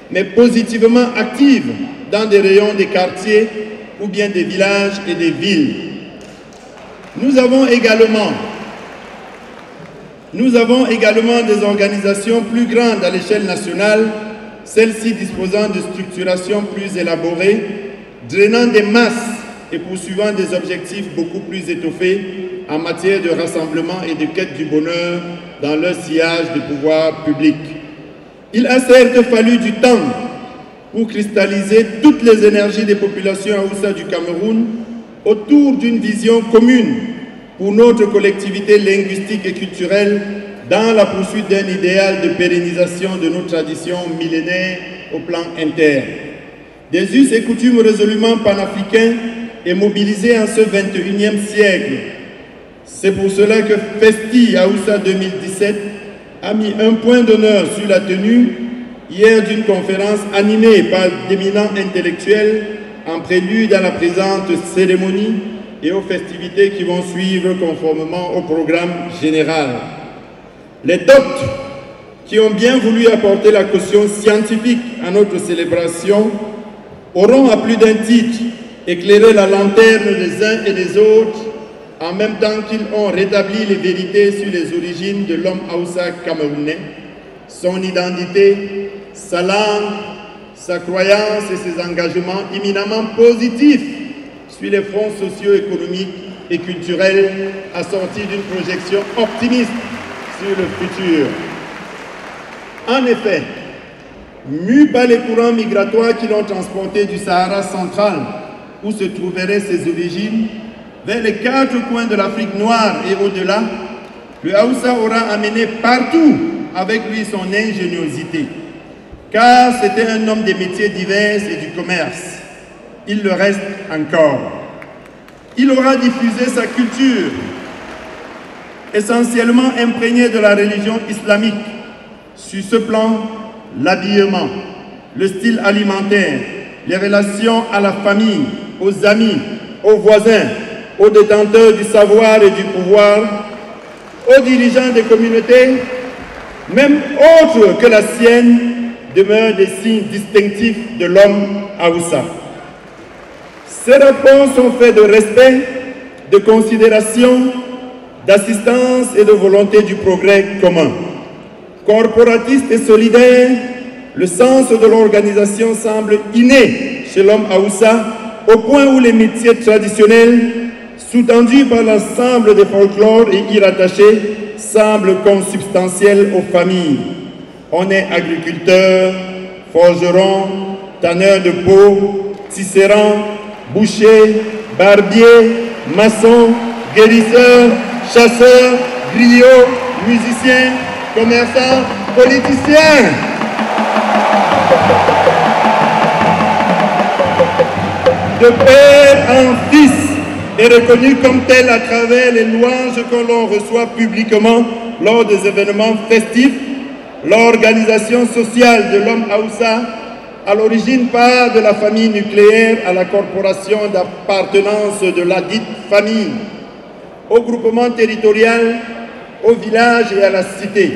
M: mais positivement actives dans des rayons des quartiers ou bien des villages et des villes. Nous avons également des organisations plus grandes à l'échelle nationale, celles-ci disposant de structurations plus élaborées, drainant des masses et poursuivant des objectifs beaucoup plus étoffés en matière de rassemblement et de quête du bonheur dans leur sillage de pouvoir public. Il a certes fallu du temps pour cristalliser toutes les énergies des populations Haoussa du Cameroun autour d'une vision commune pour notre collectivité linguistique et culturelle dans la poursuite d'un idéal de pérennisation de nos traditions millénaires au plan interne. Des us et coutumes résolument panafricains et mobilisés en ce 21e siècle. C'est pour cela que Festi Haoussa 2017 a mis un point d'honneur sur la tenue hier d'une conférence animée par d'éminents intellectuels en prélude à la présente cérémonie et aux festivités qui vont suivre conformément au programme général. Les doctes qui ont bien voulu apporter la caution scientifique à notre célébration auront à plus d'un titre éclairé la lanterne des uns et des autres en même temps qu'ils ont rétabli les vérités sur les origines de l'homme Haoussa camerounais, son identité, sa langue, sa croyance et ses engagements éminemment positifs sur les fronts socio-économiques et culturels assortis d'une projection optimiste sur le futur. En effet, mus par les courants migratoires qui l'ont transporté du Sahara central, où se trouveraient ses origines, vers les 4 coins de l'Afrique noire et au-delà, le Haoussa aura amené partout avec lui son ingéniosité, car c'était un homme des métiers divers et du commerce. Il le reste encore. Il aura diffusé sa culture, essentiellement imprégnée de la religion islamique. Sur ce plan, l'habillement, le style alimentaire, les relations à la famille, aux amis, aux voisins, aux détenteurs du savoir et du pouvoir, aux dirigeants des communautés, même autres que la sienne, demeurent des signes distinctifs de l'homme Haoussa. Ces rapports sont faits de respect, de considération, d'assistance et de volonté du progrès commun. Corporatiste et solidaire, le sens de l'organisation semble inné chez l'homme Haoussa, au point où les métiers traditionnels, sous-tendus par l'ensemble des folklores et y rattachés, semblent consubstantiels aux familles. On est agriculteur, forgeron, tanneur de peau, tisserand, boucher, barbier, maçon, guérisseur, chasseur, griot, musicien, commerçant, politicien. De père en fils est reconnu comme tel à travers les louanges que l'on reçoit publiquement lors des événements festifs. L'organisation sociale de l'homme Haoussa, à l'origine part de la famille nucléaire à la corporation d'appartenance de la dite famille, au groupement territorial, au village et à la cité.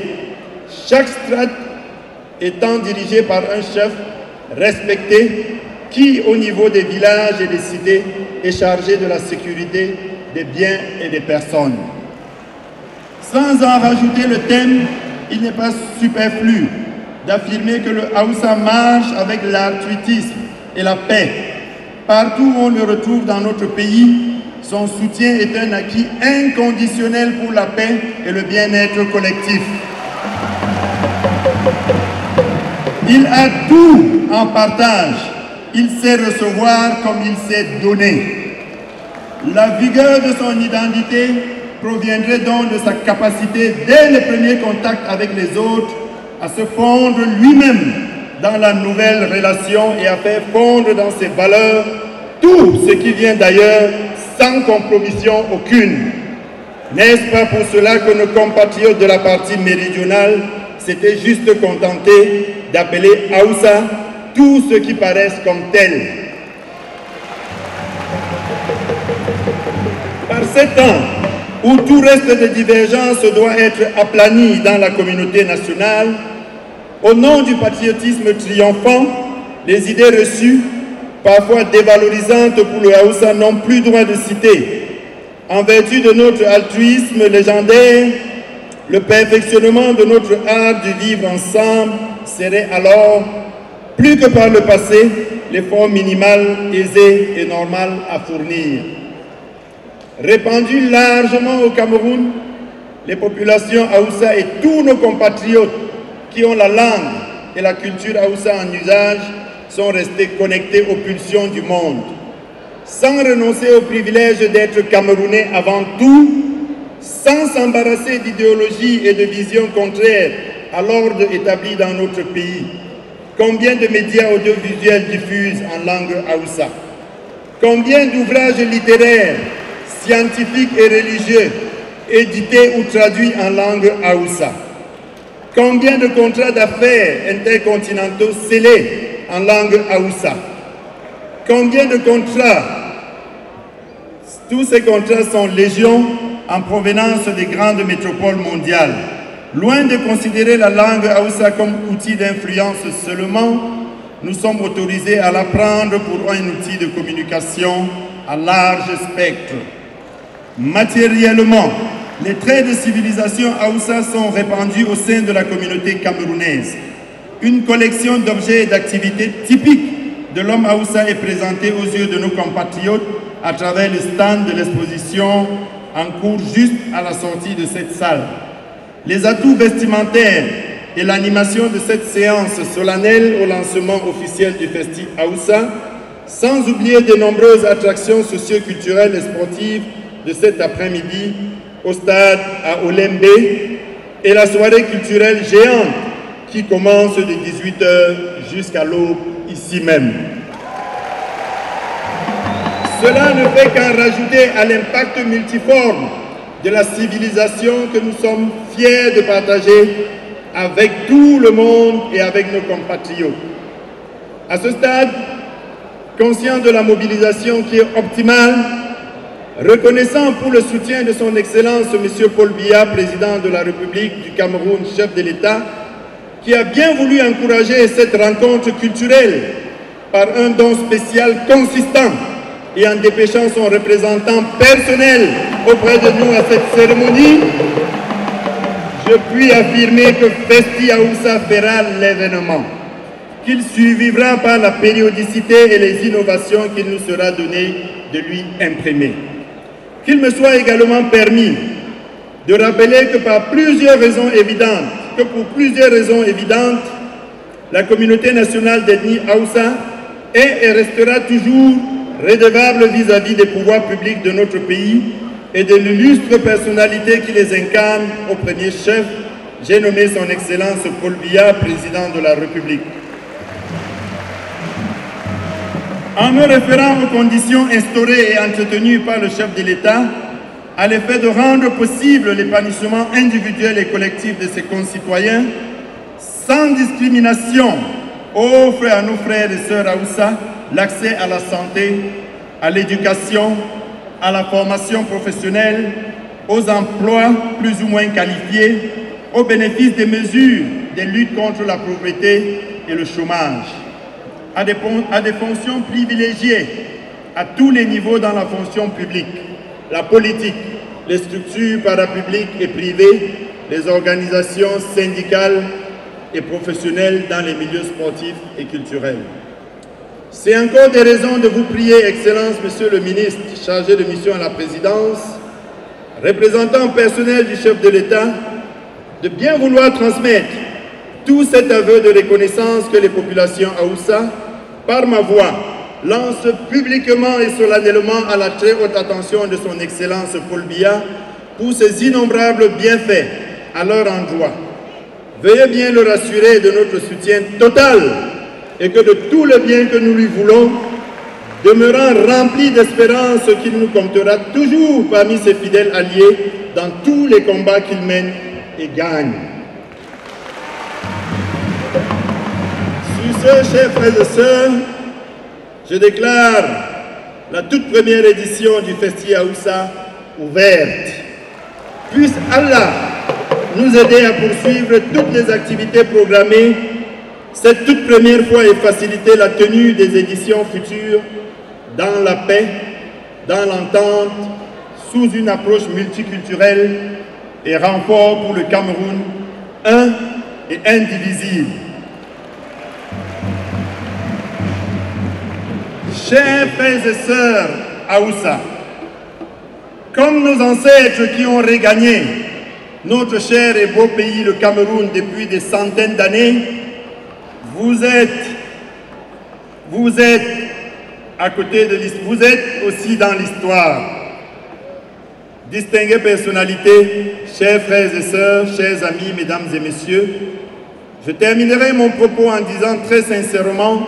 M: Chaque strate étant dirigé par un chef respecté qui, au niveau des villages et des cités, est chargé de la sécurité des biens et des personnes. Sans en rajouter le thème, il n'est pas superflu d'affirmer que le Haoussa marche avec l'arthuitisme et la paix. Partout où on le retrouve dans notre pays, son soutien est un acquis inconditionnel pour la paix et le bien-être collectif. Il a tout en partage. Il sait recevoir comme il sait donner. La vigueur de son identité proviendrait donc de sa capacité, dès le premier contact avec les autres, à se fondre lui-même dans la nouvelle relation et à faire fondre dans ses valeurs tout ce qui vient d'ailleurs sans compromission aucune. N'est-ce pas pour cela que nos compatriotes de la partie méridionale s'étaient juste contentés d'appeler Haoussa tous ceux qui paraissent comme tels? Par ces temps où tout reste de divergence doit être aplani dans la communauté nationale, au nom du patriotisme triomphant, les idées reçues, parfois dévalorisantes pour le Haoussa, n'ont plus droit de citer. En vertu de notre altruisme légendaire, le perfectionnement de notre art du vivre ensemble serait alors, plus que par le passé, l'effort minimal, aisé et normal à fournir. Répandu largement au Cameroun, les populations Haoussa et tous nos compatriotes qui ont la langue et la culture Haoussa en usage sont restés connectés aux pulsions du monde, sans renoncer au privilège d'être Camerounais avant tout, sans s'embarrasser d'idéologies et de visions contraires à l'ordre établi dans notre pays. Combien de médias audiovisuels diffusent en langue Haoussa? Combien d'ouvrages littéraires, scientifiques et religieux édités ou traduits en langue Haoussa? Combien de contrats d'affaires intercontinentaux scellés en langue Haoussa? Combien de contrats? Tous ces contrats sont légion en provenance des grandes métropoles mondiales. Loin de considérer la langue Haoussa comme outil d'influence seulement, nous sommes autorisés à l'apprendre pour un outil de communication à large spectre. Matériellement, les traits de civilisation Haoussa sont répandus au sein de la communauté camerounaise. Une collection d'objets et d'activités typiques de l'homme Haoussa est présentée aux yeux de nos compatriotes à travers le stand de l'exposition en cours juste à la sortie de cette salle. Les atouts vestimentaires et l'animation de cette séance solennelle au lancement officiel du Festi Haoussa, sans oublier de nombreuses attractions socio-culturelles et sportives de cet après-midi au stade à Olembe et la soirée culturelle géante qui commence de 18 h jusqu'à l'aube ici même. Cela ne fait qu'en rajouter à l'impact multiforme de la civilisation que nous sommes fiers de partager avec tout le monde et avec nos compatriotes. À ce stade, conscient de la mobilisation qui est optimale, reconnaissant pour le soutien de son Excellence M. Paul Biya, président de la République du Cameroun, chef de l'État, qui a bien voulu encourager cette rencontre culturelle par un don spécial consistant et en dépêchant son représentant personnel auprès de nous à cette cérémonie, je puis affirmer que Festi Haoussa fera l'événement, qu'il survivra par la périodicité et les innovations qu'il nous sera donné de lui imprimer. Qu'il me soit également permis de rappeler que pour plusieurs raisons évidentes, la communauté nationale d'ethnie Haoussa est et restera toujours redevable vis-à-vis des pouvoirs publics de notre pays et de l'illustre personnalité qui les incarne au premier chef. J'ai nommé son Excellence Paul Biya, président de la République. En me référant aux conditions instaurées et entretenues par le chef de l'État, à l'effet de rendre possible l'épanouissement individuel et collectif de ses concitoyens, sans discrimination, offre à nos frères et sœurs Haoussa l'accès à la santé, à l'éducation, à la formation professionnelle, aux emplois plus ou moins qualifiés, au bénéfice des mesures de lutte contre la pauvreté et le chômage, à des fonctions privilégiées à tous les niveaux dans la fonction publique, la politique, les structures parapubliques et privées, les organisations syndicales et professionnelles dans les milieux sportifs et culturels. C'est encore des raisons de vous prier, Excellence, Monsieur le ministre chargé de mission à la présidence, représentant personnel du chef de l'État, de bien vouloir transmettre tout cet aveu de reconnaissance que les populations Haoussa, par ma voix, lancent publiquement et solennellement à la très haute attention de son Excellence Paul Biya pour ses innombrables bienfaits à leur endroit. Veuillez bien le rassurer de notre soutien total et que de tout le bien que nous lui voulons, demeurant rempli d'espérance qu'il nous comptera toujours parmi ses fidèles alliés dans tous les combats qu'il mène et gagne. Sur ce, chers frères et sœurs, je déclare la toute première édition du Festi Haoussa ouverte. Puisse Allah nous aider à poursuivre toutes les activités programmées cette toute première fois et faciliter la tenue des éditions futures dans la paix, dans l'entente, sous une approche multiculturelle et renfort pour le Cameroun, un et indivisible. Chers frères et sœurs Haoussa, comme nos ancêtres qui ont regagné notre cher et beau pays, le Cameroun, depuis des centaines d'années, vous êtes à côté de l'histoire, vous êtes aussi dans l'histoire. Distinguées personnalités, chers frères et sœurs, chers amis, mesdames et messieurs, je terminerai mon propos en disant très sincèrement,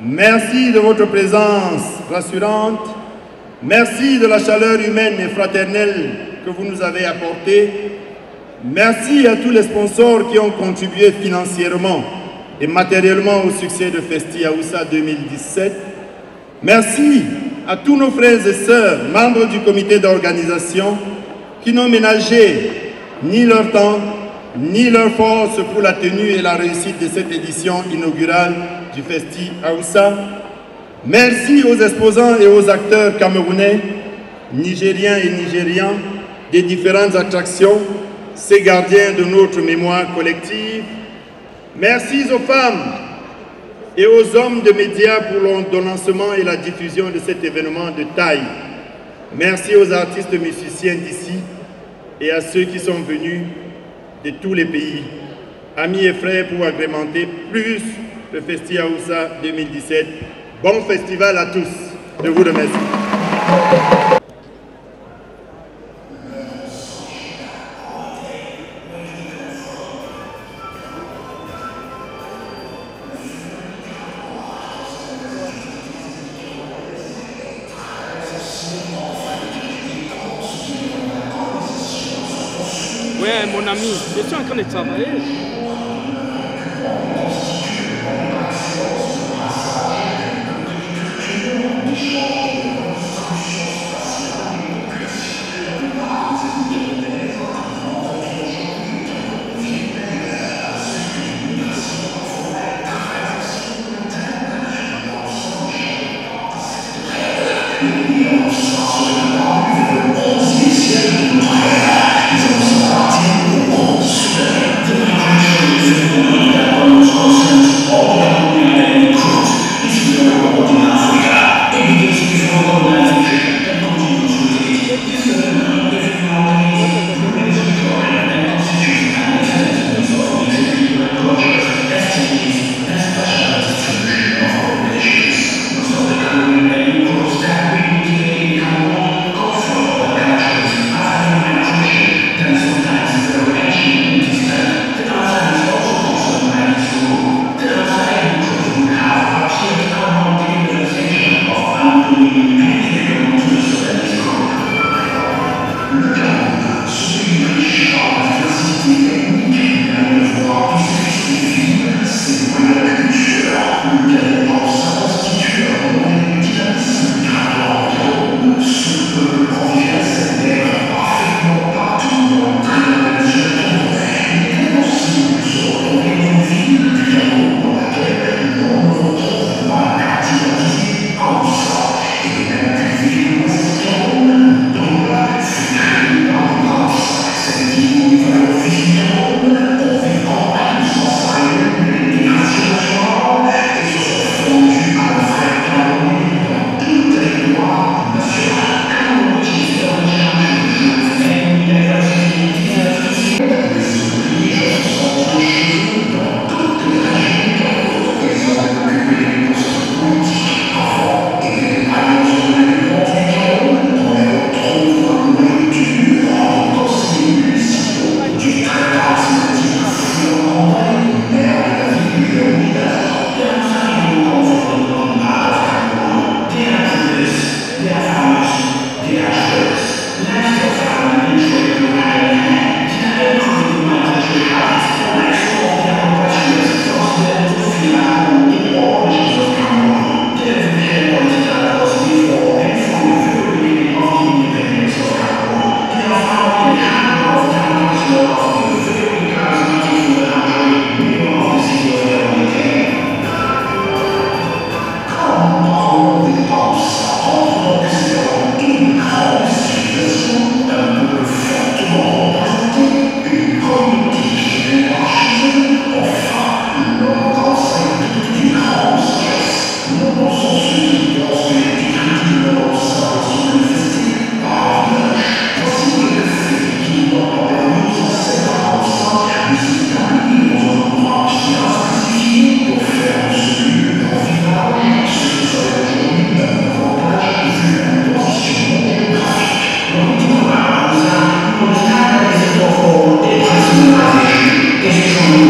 M: merci de votre présence rassurante, merci de la chaleur humaine et fraternelle que vous nous avez apportée, merci à tous les sponsors qui ont contribué financièrement et matériellement au succès de Festi Haoussa 2017. Merci à tous nos frères et sœurs, membres du comité d'organisation, qui n'ont ménagé ni leur temps, ni leur force pour la tenue et la réussite de cette édition inaugurale du Festi Haoussa. Merci aux exposants et aux acteurs camerounais, nigériens et nigérians des différentes attractions, ces gardiens de notre mémoire collective. Merci aux femmes et aux hommes de médias pour le lancement et la diffusion de cet événement de taille. Merci aux artistes musiciens d'ici et à ceux qui sont venus de tous les pays. Amis et frères, pour agrémenter plus le Festi Haoussa 2017. Bon festival à tous. Je vous remercie.
C: Ouais, mon ami, je suis en train de travailler.
E: Thank you.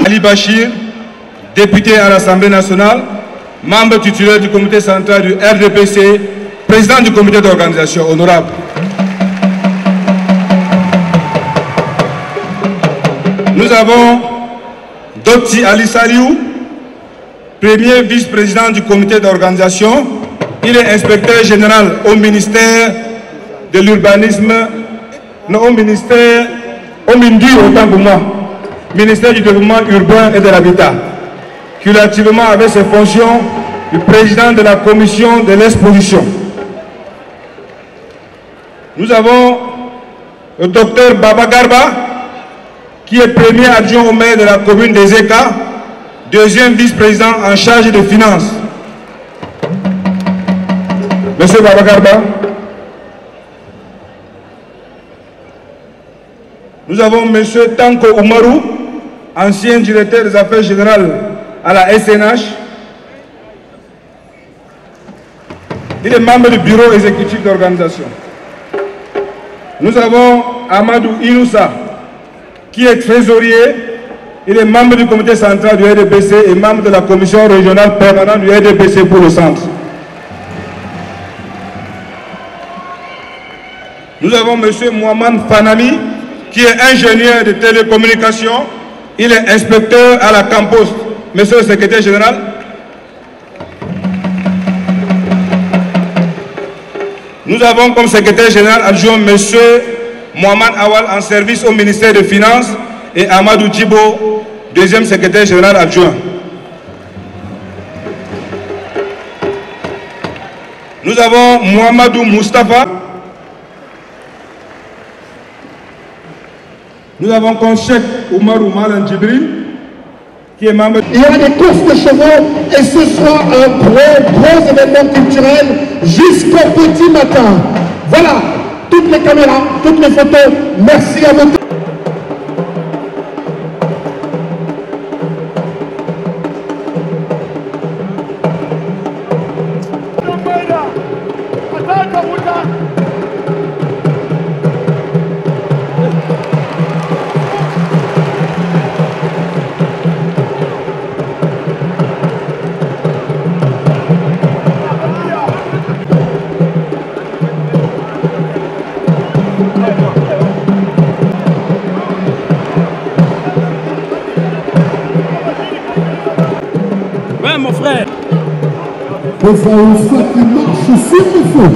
N: Ali Bachir, député à l'Assemblée nationale, membre titulaire du comité central du RDPC, président du comité d'organisation, honorable. Nous avons Dr Ali Saliou, premier vice-président du comité d'organisation. Il est inspecteur général au ministère de l'urbanisme, non au ministère, au MINDU autant pour moi, ministère du développement urbain et de l'habitat, cumulativement avec ses fonctions du président de la commission de l'exposition. Nous avons le docteur Baba Garba, qui est premier adjoint au maire de la commune des Eka, deuxième vice-président en charge des finances. Monsieur Baba Garba. Nous avons monsieur Tanko Oumarou, ancien directeur des affaires générales à la SNH. Il est membre du bureau exécutif d'organisation. Nous avons Amadou Inoussa, qui est trésorier. Il est membre du comité central du RDPC et membre de la commission régionale permanente du RDPC pour le centre. Nous avons M. Mohamed Fanami, qui est ingénieur de télécommunications. Il est inspecteur à la Campost. Monsieur le secrétaire général. Nous avons comme secrétaire général adjoint M. Mohamed Awal en service au ministère des Finances et Amadou Djibo, deuxième secrétaire général adjoint. Nous avons Mohamedou Moustapha. Nous avons comme chef Oumarou Malan Djibril, qui est membre.
E: Il y aura des courses de chevaux et ce sera un gros événement culturel jusqu'au petit matin. Voilà, toutes les caméras, toutes les photos. Merci à vous.
C: Ouais, mon frère.
E: Et ça aussi qui marche s'il le faut.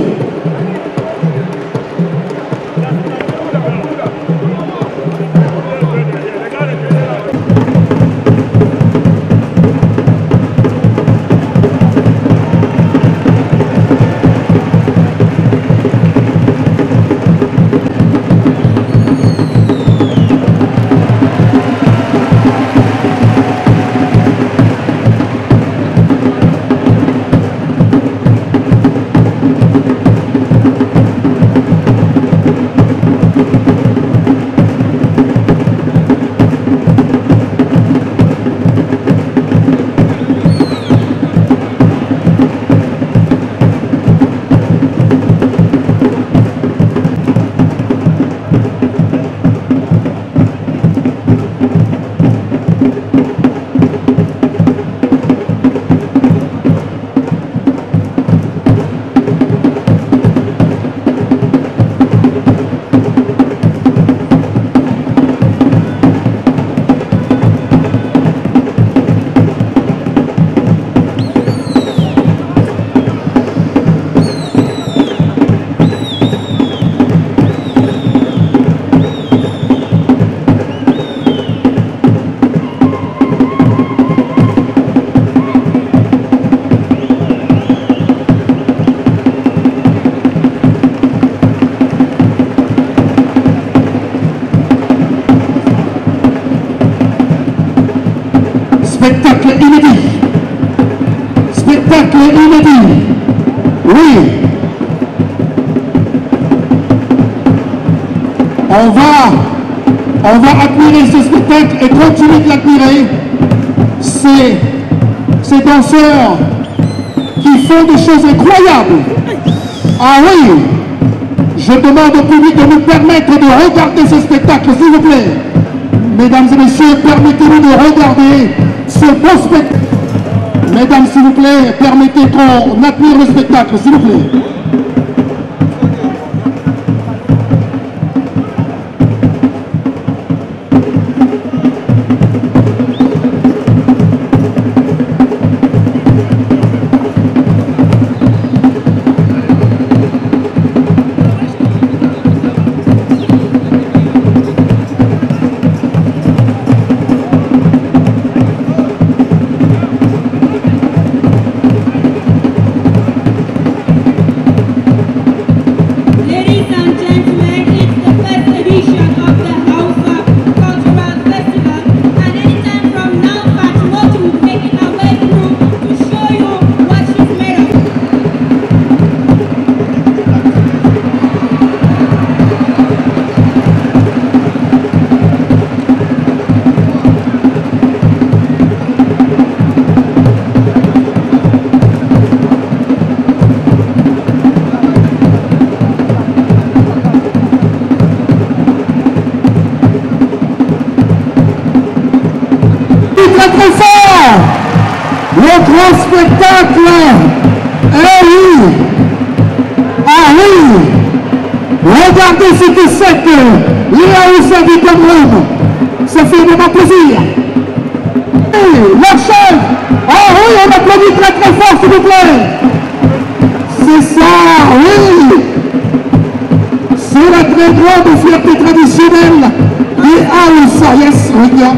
E: spectacle inédit. Oui. On va admirer ce spectacle et continuer de l'admirer. Ces danseurs qui font des choses incroyables. Ah oui, je demande au public de nous permettre de regarder ce spectacle, s'il vous plaît. Mesdames et messieurs, permettez-nous de regarder ce beau spectacle. Mesdames, s'il vous plaît, permettez qu'on admire le spectacle, s'il vous plaît. Le grand spectacle. Eh oui. Ah oui. Regardez ce que c'est que l'Iaoussa du Cameroun. Ça fait vraiment plaisir. Et le chef. Ah oui, on applaudit très très fort s'il vous plaît. C'est ça, oui. C'est la très grande fierté traditionnelle des Haoussa. Yes, regarde.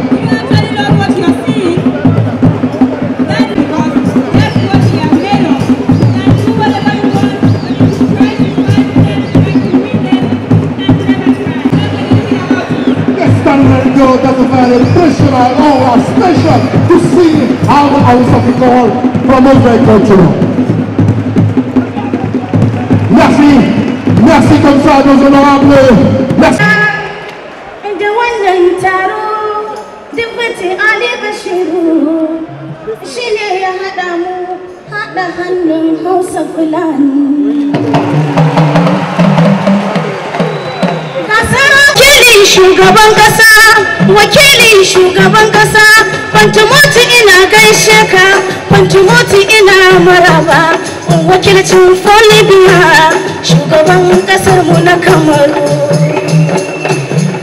E: Doesn't matter, traditional or special to see how the Hausa people promote their culture. Merci, merci comme ça nos honorables. Merci.
O: Da wannan taro Deputy Ali Bashiru shi ne ya haɗa hannun Hausa Fulani. Shugaban kasa, wakilin shugaban kasa, Pantumoti ina gaishe ka, Pantumoti ina maraba, wakilcin Folibia, shugaban kasar mu na Kamaru.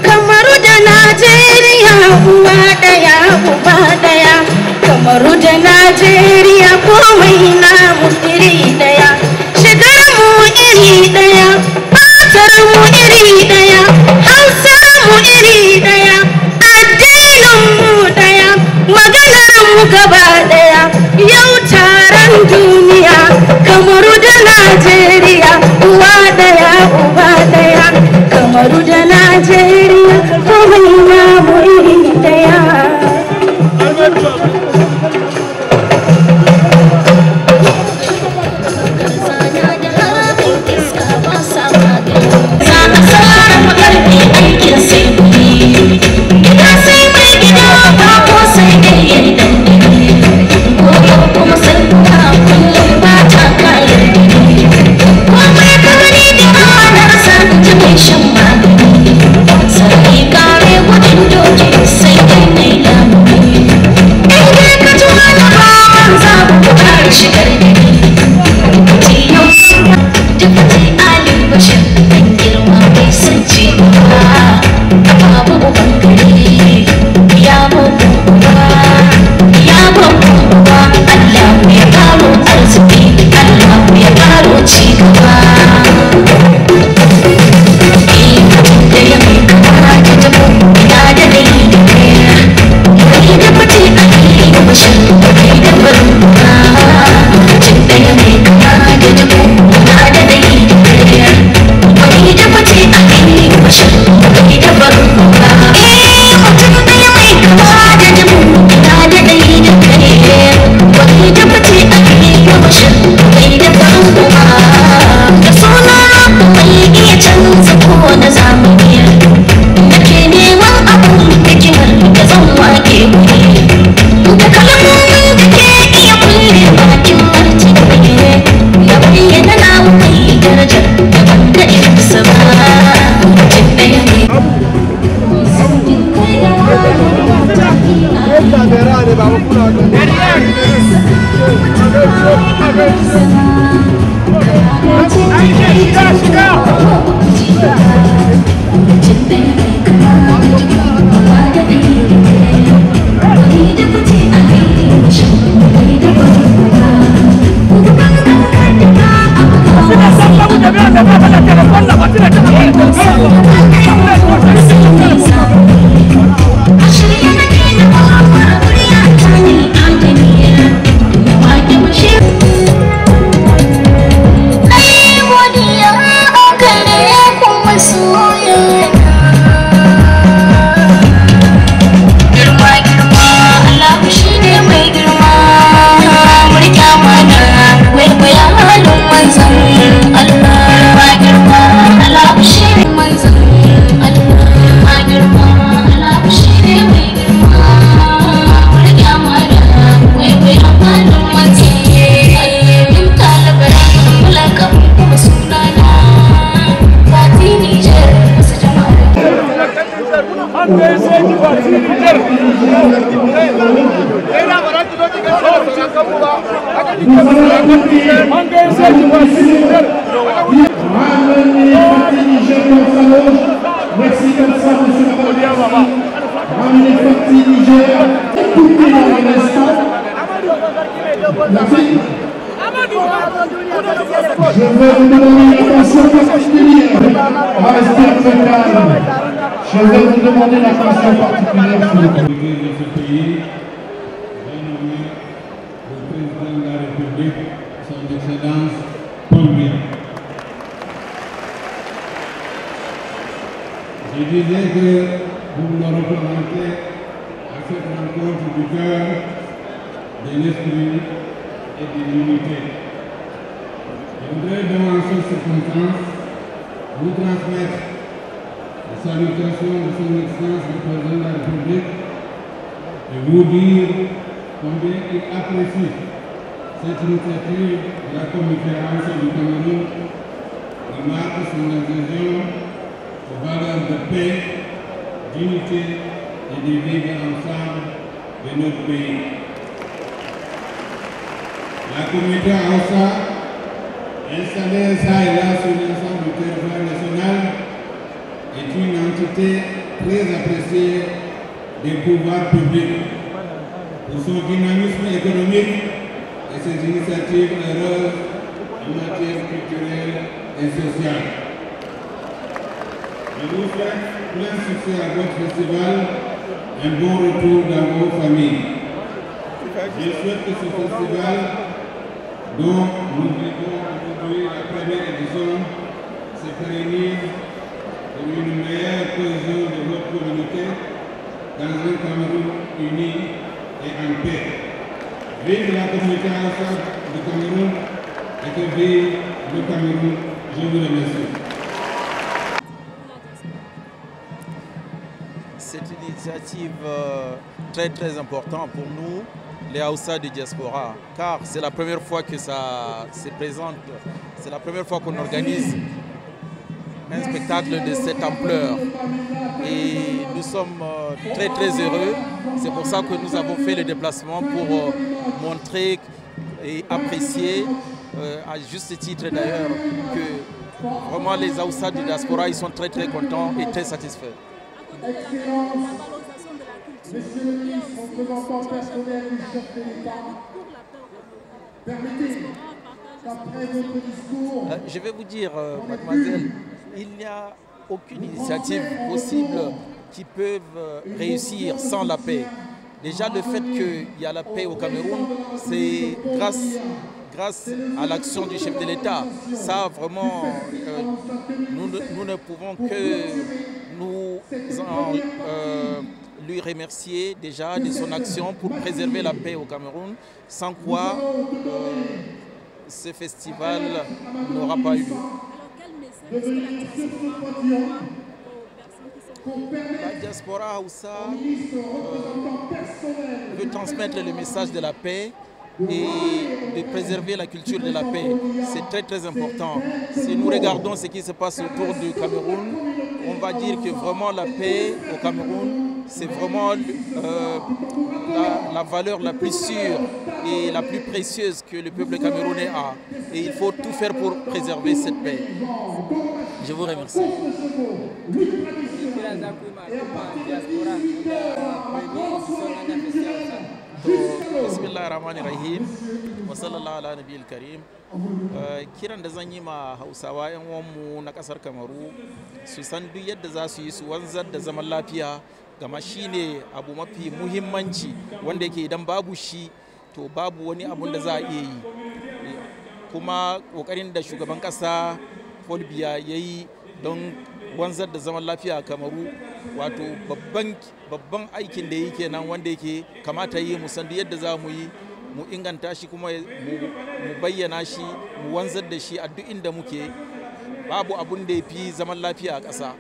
O: Kamaru da Najeriya uwa daya uba daya, Kamaru da Najeriya komai namu iri daya, shigar mu iri daya, fatar mu iri daya, Hausa mu iri daya, addinin mu daya, maganar mu gaba daya, yau taron duniya, Kamaru da Najeriya, uwa daya uba daya, Kamaru da Najeriya, komai namu iri daya. Sana
E: Merci comme ça, monsieur Napoléon. Ramenez parti Niger. Écoutez un instant. Merci. Je vais vous demander une attention particulière. On va rester un peu calme. Je vais vous demander l'attention particulière sur le
K: comité de ce pays. J'ai nommé le président de la République, son Excellence Paul Biya. Je disais que vous me représentez à cette rencontre du cœur, de l'esprit et de l'unité. Je voudrais devant cette circonstance vous transmettre les salutations de son Excellence le Président de la République et vous dire combien il apprécie cette initiative de la Conférence du Cameroun qui marque son adhésion aux valeurs de paix, d'unité et de vivre ensemble de notre pays. La communauté Hausa, installée ça et là sur l'ensemble du territoire national, est une entité très appréciée des pouvoirs publics pour son dynamisme économique et ses initiatives heureuses en matière culturelle et sociale. Je vous souhaite plein succès à votre festival, un bon retour dans vos familles. Je souhaite que ce festival, dont nous vivons aujourd'hui la première édition, se pérennise pour une meilleure cohésion de votre communauté dans un Cameroun uni et en paix. Vive la communauté Hausa du Cameroun et que vive le Cameroun. Je vous remercie.
P: C'est une initiative très importante pour nous, les Hausa de diaspora, car c'est la première fois que ça se présente, c'est la première fois qu'on organise un spectacle de cette ampleur. Et nous sommes très heureux, c'est pour ça que nous avons fait le déplacement pour montrer et apprécier, à juste titre d'ailleurs, que vraiment les Hausa de diaspora ils sont très contents et très satisfaits.
E: Excellence, Monsieur le ministre, représentant personnel du chef de l'État, permettez, après votre discours...
P: Je vais vous dire, mademoiselle, il n'y a aucune initiative possible qui peut réussir sans la paix. Déjà, le fait qu'il y a la paix au Cameroun, c'est grâce à l'action du chef de l'État. Ça, vraiment, nous ne pouvons que nous lui remercier déjà de son action pour préserver la paix au Cameroun, sans quoi ce festival n'aura pas eu lieu. La diaspora Hausa veut transmettre le message de la paix et de préserver la culture de la paix. C'est très important. Si nous regardons ce qui se passe autour du Cameroun, on va dire que vraiment la paix au Cameroun, c'est vraiment la valeur la plus sûre et la plus précieuse que le peuple camerounais a. Et il faut tout faire pour préserver cette paix. Je vous remercie. Bismillahirrahmanirrahim wa sallallahu ala nabiyil karim. Kiran da zan yi ma Hausawa 'yan uwanmu na kasar Kamaru su san duk yadda za su yi su wanzar da zaman lafiya, gama shine abu mafi muhimmanci wanda yake idan babu shi to babu wani abun da za a iya yi. Kuma kokarin da shugaban kasa Paul Biya ya yi don wanzar da zaman lafiya a Kamaru, wato babban aikin da yake nan wanda yake kamata yi mu san yadda za mu yi mu inganta shi kuma mu bayyana shi mu wanzar da shi a duk inda muke. Babu abun da ya fi zaman lafiya a ƙasa.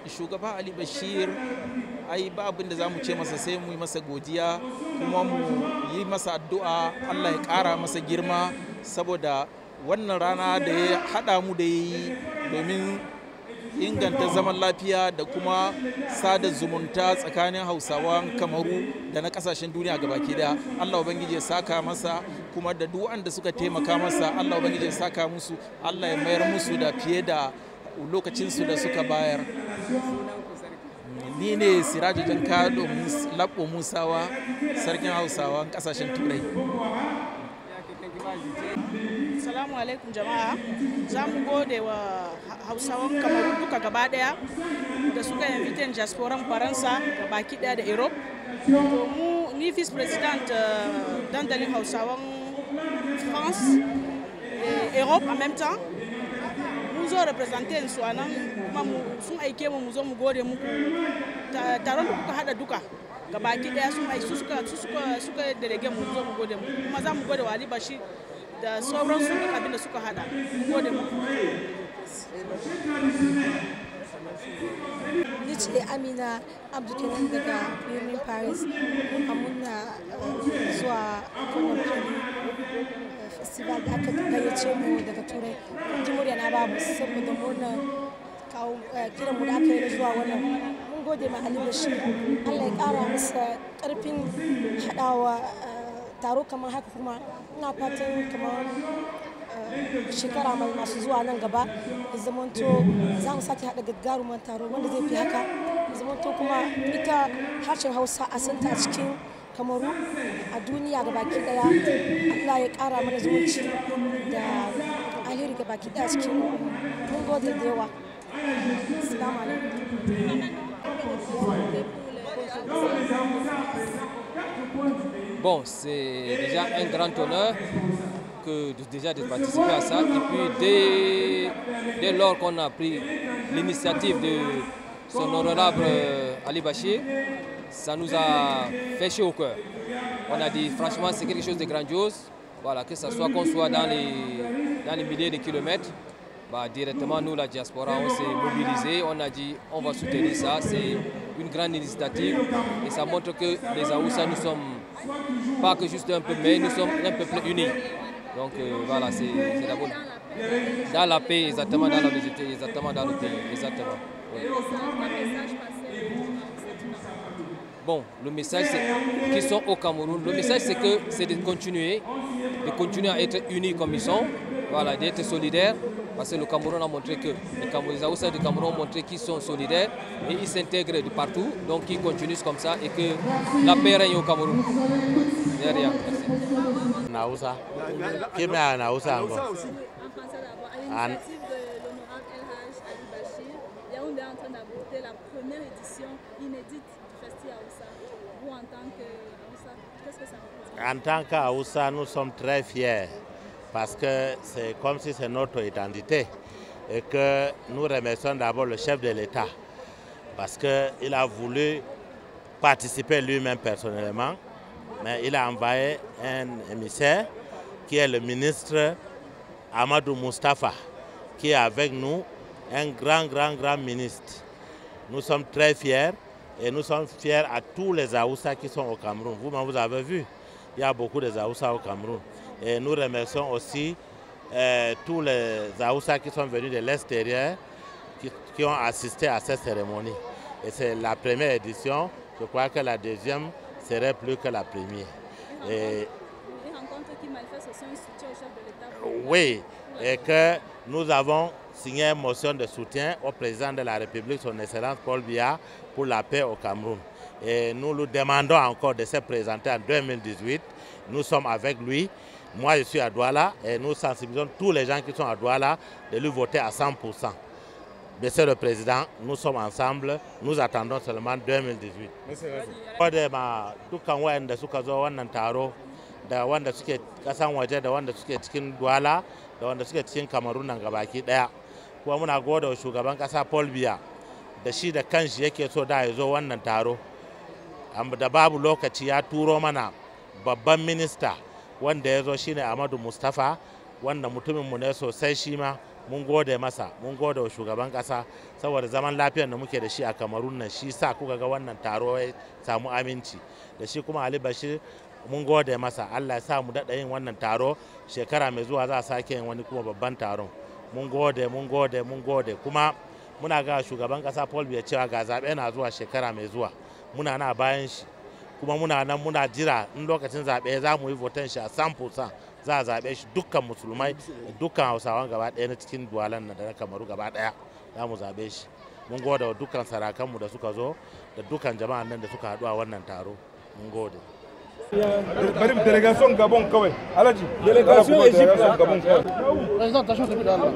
P: Shugaba Ali Bashir ai ba abin da za mu ce masa sai mu yi masa godiya kuma mu yi masa addu'a Allah ya ƙara masa girma, saboda wannan rana da ya haɗa mu da yi domin inganta zaman lafiya da kuma sada zumunta tsakanin Hausawan Kamaru da na kasashen duniya gabaki daya. Allah ubangiji ya saka masa, kuma da duk wanda suka taimaka masa Allah ubangiji ya saka musu, Allah ya mayar musu da fiye da lokacinsu da suka bayar. Ni ne Siraju Jankado Labbo Musawa, sarkin Hausawan kasashen Turai.
Q: Assalamu alaikum jama'a. Za mu gode wa Hausawan Kamaru duka gaba daya da suka invitin diasporan Faransa ga baki daya da Europe. Ni vice president dandalin Hausawan France et Europe en même temps. Mun zo representin su anan kuma sun aike mu zo mu gode muku taron da kuka hada duka ga baki daya, sun aiki suka delege mu zo mu gode muku, kuma za mu gode wa Ali Bashir da sauran su duk abin da suka hada. Mu gode muku.
R: Ni ce Amina Abdulkarim daga birnin Paris. Muna zuwa wannan festival da aka gayyace mu daga Turai. Ji murya na babu saboda murna kawo kiran mu da aka yi zuwa wannan. Mun gode ma Ali Bashir. Allah ya kara masa karfin hadawa taro kamar haka, kuma ina fatan kamar shekara mai masu zuwa nan gaba da zamanto za mu sake haɗa gaggaruman taro wanda zai fi haka, da zamanto kuma ita harshen Hausa a santa a cikin Kamaru a duniya ga baki daya. Allah ya ƙara mana zumunci da alheri ga baki daya cikin mun gode da yawa. Assalamu
S: Bon, c'est déjà un grand honneur de participer à ça. Et puis dès lors qu'on a pris l'initiative de son honorable Ali Bashir, ça nous a fait chaud au cœur. On a dit franchement c'est quelque chose de grandiose. Voilà, que ce soit qu'on soit dans les milliers de kilomètres, directement nous la diaspora on s'est mobilisé, on a dit on va soutenir ça. C'est une grande initiative et ça montre que les Haoussa nous sommes pas que juste un peuple, mais nous sommes un peuple uni. Donc voilà, c'est d'abord dans la paix, exactement, dans la vérité, exactement dans le pays, exactement. Oui. Bon, le message qui sont au Cameroun, le message c'est de continuer à être unis comme ils sont, voilà, d'être solidaires, parce que le Cameroun a montré que les Haoussa du Cameroun ont montré qu'ils sont solidaires et ils s'intègrent de partout, donc ils continuent comme ça et que la paix règne au Cameroun. Derrière, merci.
T: Naoussa, qui met à Naoussa encore?
U: En français d'abord, à l'initiative de l'honorable El Haj Ali Bashir, Yaoundé est en train d'aborder la première édition inédite du Festi Haoussa. Vous, en tant que Haoussa, qu'est-ce que ça représente?
T: En tant qu'Haoussa, nous sommes très fiers parce que c'est comme si c'est notre identité et que nous remercions d'abord le chef de l'État parce qu'il a voulu participer lui-même personnellement, mais il a envoyé un émissaire qui est le ministre Amadou Moustapha, qui est avec nous, un grand ministre. Nous sommes très fiers et nous sommes fiers à tous les Haoussa qui sont au Cameroun. Vous avez vu, il y a beaucoup de Haoussa au Cameroun. Et nous remercions aussi tous les Haoussa qui sont venus de l'extérieur, qui ont assisté à cette cérémonie. Et c'est la première édition, je crois que la deuxième serait plus que la première.
U: Une rencontre qui manifeste aussi un soutien au chef de l'État?
T: Oui, et que nous avons signé une motion de soutien au président de la République, son Excellence Paul Biya, pour la paix au Cameroun. Et nous lui demandons encore de se présenter en 2018. Nous sommes avec lui. Moi, je suis à Douala et nous sensibilisons tous les gens qui sont à Douala de lui voter à 100%. Monsieur le Président, nous sommes ensemble. Nous attendons seulement 2018. Dukkan wayanda suka zo wannan taro da wanda suke kasan waje da wanda suke cikin Douala da wanda suke cikin Cameroun nan gabaki daya. Kuma muna gode wa shugaban kasa Paul Biya da shi da kanshi yake so da ya zo wannan taro. Da babu lokaci ya turo mana babban minista wanda ya zo shine Ahmadu Mustapha wanda mutuminmu ne sosai shi ma mun gode masa, mun gode wa shugaban kasa saboda zaman lafiyar da muke da shi a Cameroun nan shi sa kuka ga wannan taro ya samu aminci. Da shi kuma Ali Bashir mun gode masa, Allah ya sa mu daɗa yin wannan taro shekara mai zuwa za a sake yin wani kuma babban taron. Mun gode, mun gode, mun gode. Kuma muna ga shugaban kasa Paul Biya cewa ga zaɓe na zuwa shekara mai zuwa. Muna na bayan shi kuma muna nan muna jira in lokacin zaɓe za mu yi voten shi a 100%. Za a zaɓe shi dukkan musulmai dukkan hausawan gaba ɗaya na cikin Duwalan da na Kamaru gaba ɗaya za mu zaɓe shi. Mun gode wa dukkan sarakanmu da suka zo da dukkan jama'an nan da suka haɗu a wannan taro. Mun gode.
N: Bari délégation Gabon kawai. Alaji, délégation Égypte Gabon kawai.
A: Présentation de Allah.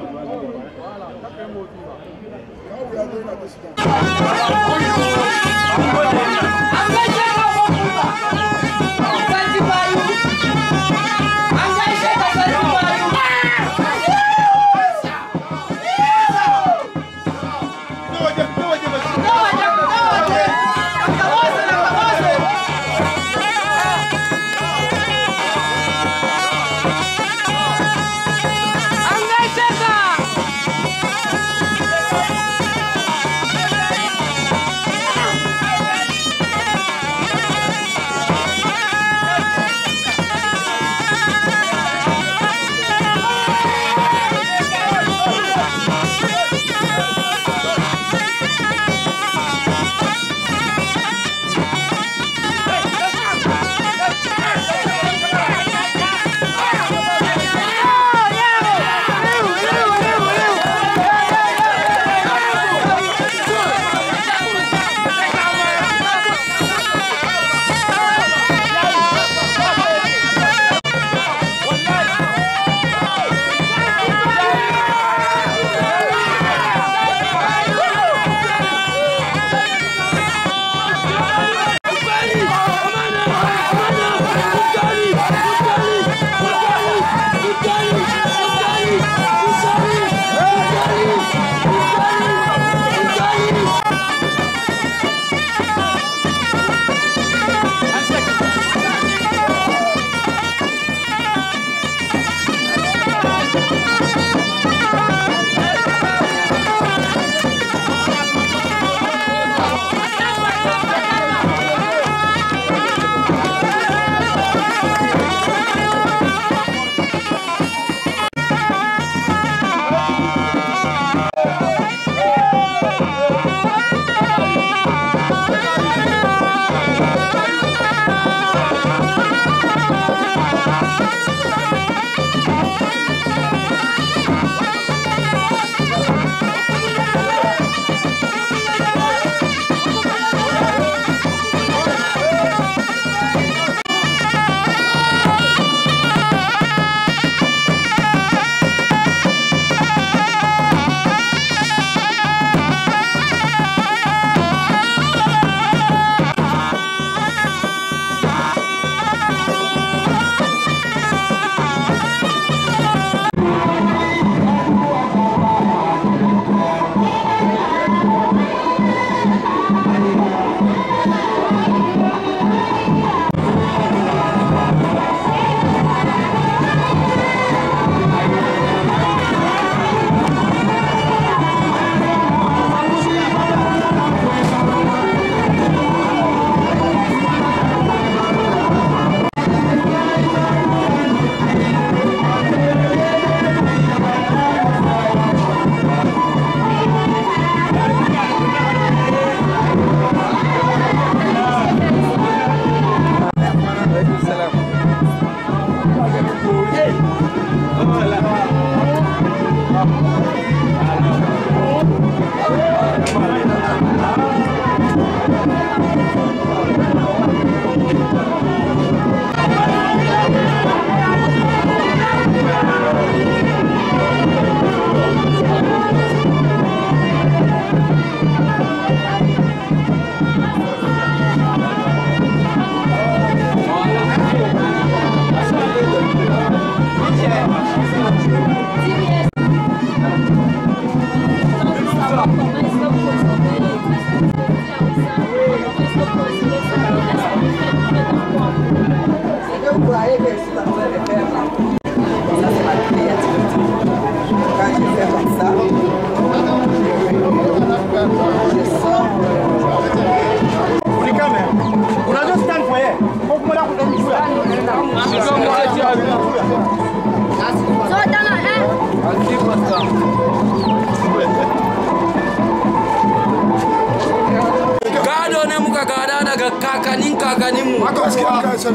F: Gado ne muka gada daga kakaninmu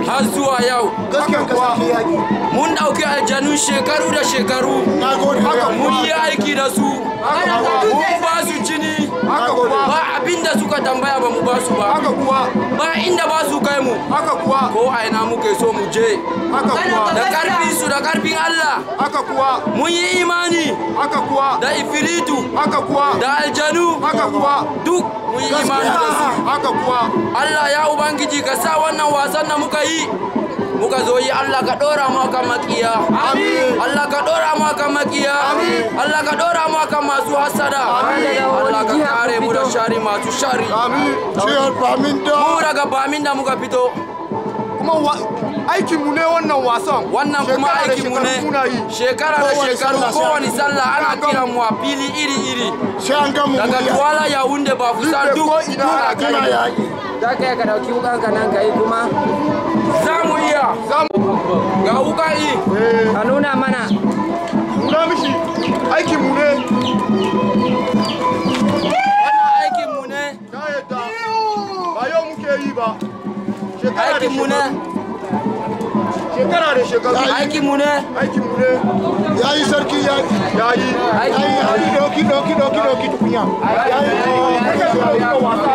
F: har zuwa yau. Mun ɗauki aljanu shekaru da shekaru. Mun yi aiki da su. Mun ba su jini. Ba abin da suka tambaya ba mu ba su ba. Ba inda ba su kai mu. Ko aina muke so mu je. Da karfin su da karfin Allah. Mun yi imani. Da ifiritu. Da aljanu. Duk mun yi imani da su. Allah ya Ubangiji ka sa wannan wasan da muka yi. Muka zo yi Allah ka ɗora mu kan makiya. Allah ka ɗora mu kan makiya. Allah ka ɗora mu kan masu hasada. Allah ka kare mu da shari masu shari. Mu daga Baminda muka fito.
D: Kuma aikinmu ne wannan wasan.
F: Wannan kuma aikinmu ne. Shekara da shekaru kowane sallah ana kiran mu a fili iri-iri. Daga Douala Yaoundé Bafoussam duk ana kai.
B: Za ka yi ka dauki wukan ka nan ka yi kuma?
F: Za mu iya. Ga wuka yi.
B: Ka nuna mana.
D: Nuna mishi aikinmu ne.
F: Wannan aikinmu ne.
D: Na yadda. Ba yau muke yi ba.
F: Aikinmu ne.
D: Shekara da shekaru.
F: Aikinmu ne.
D: Aikinmu ne. Ya yi sarki ya yi. Ya yi doki tukunya. Ya yi wasa.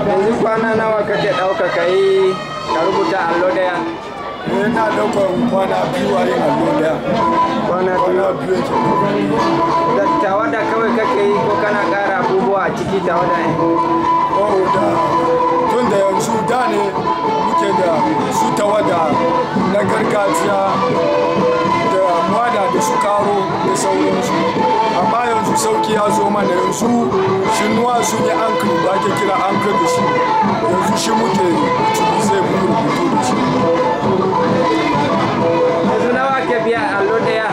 B: Yanzu kwana nawa kake ɗauka ka yi ka rubuta allo ɗaya?
D: Ina ɗaukar kwana biyu a yin allo ɗaya.
B: Kwana biyu. Da tawada kawai kake yi ko kana ƙara abubuwa a ciki tawada ne?
D: Tun da yanzu da ne muke da su tawada na gargajiya da mwada da su karo da sauransu. Amma yanzu sauki ya zo mana yanzu shinuwa su ne ankle da ake kira ankle da shi. Yanzu shi muke ciki sai mu rubutu da shi.
B: Yanzu nawa ke biya allo ɗaya?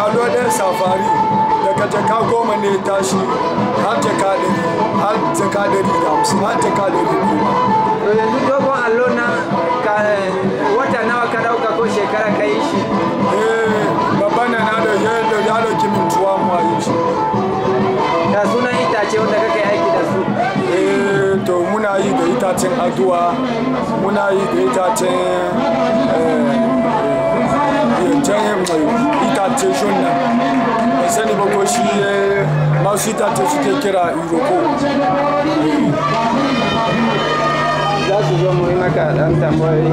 D: Allo ɗaya safari daga jaka 10 ne tashi har jaka 100 har jaka 150 har jaka 110.
B: To yanzu dogon allo na wata nawa ka ɗauka ko shekara ka yi shi?
D: Babban na da ya dauki min tuwa mu yi shi.
B: Da sunan itace wanda kake aiki da su?
D: To muna yi da itacen aduwa, muna yi da itacen itace shunna. Ba sani ba ko shi masu itace suke kira iroko.
B: Za su zo mu yi maka ɗan tambayoyi.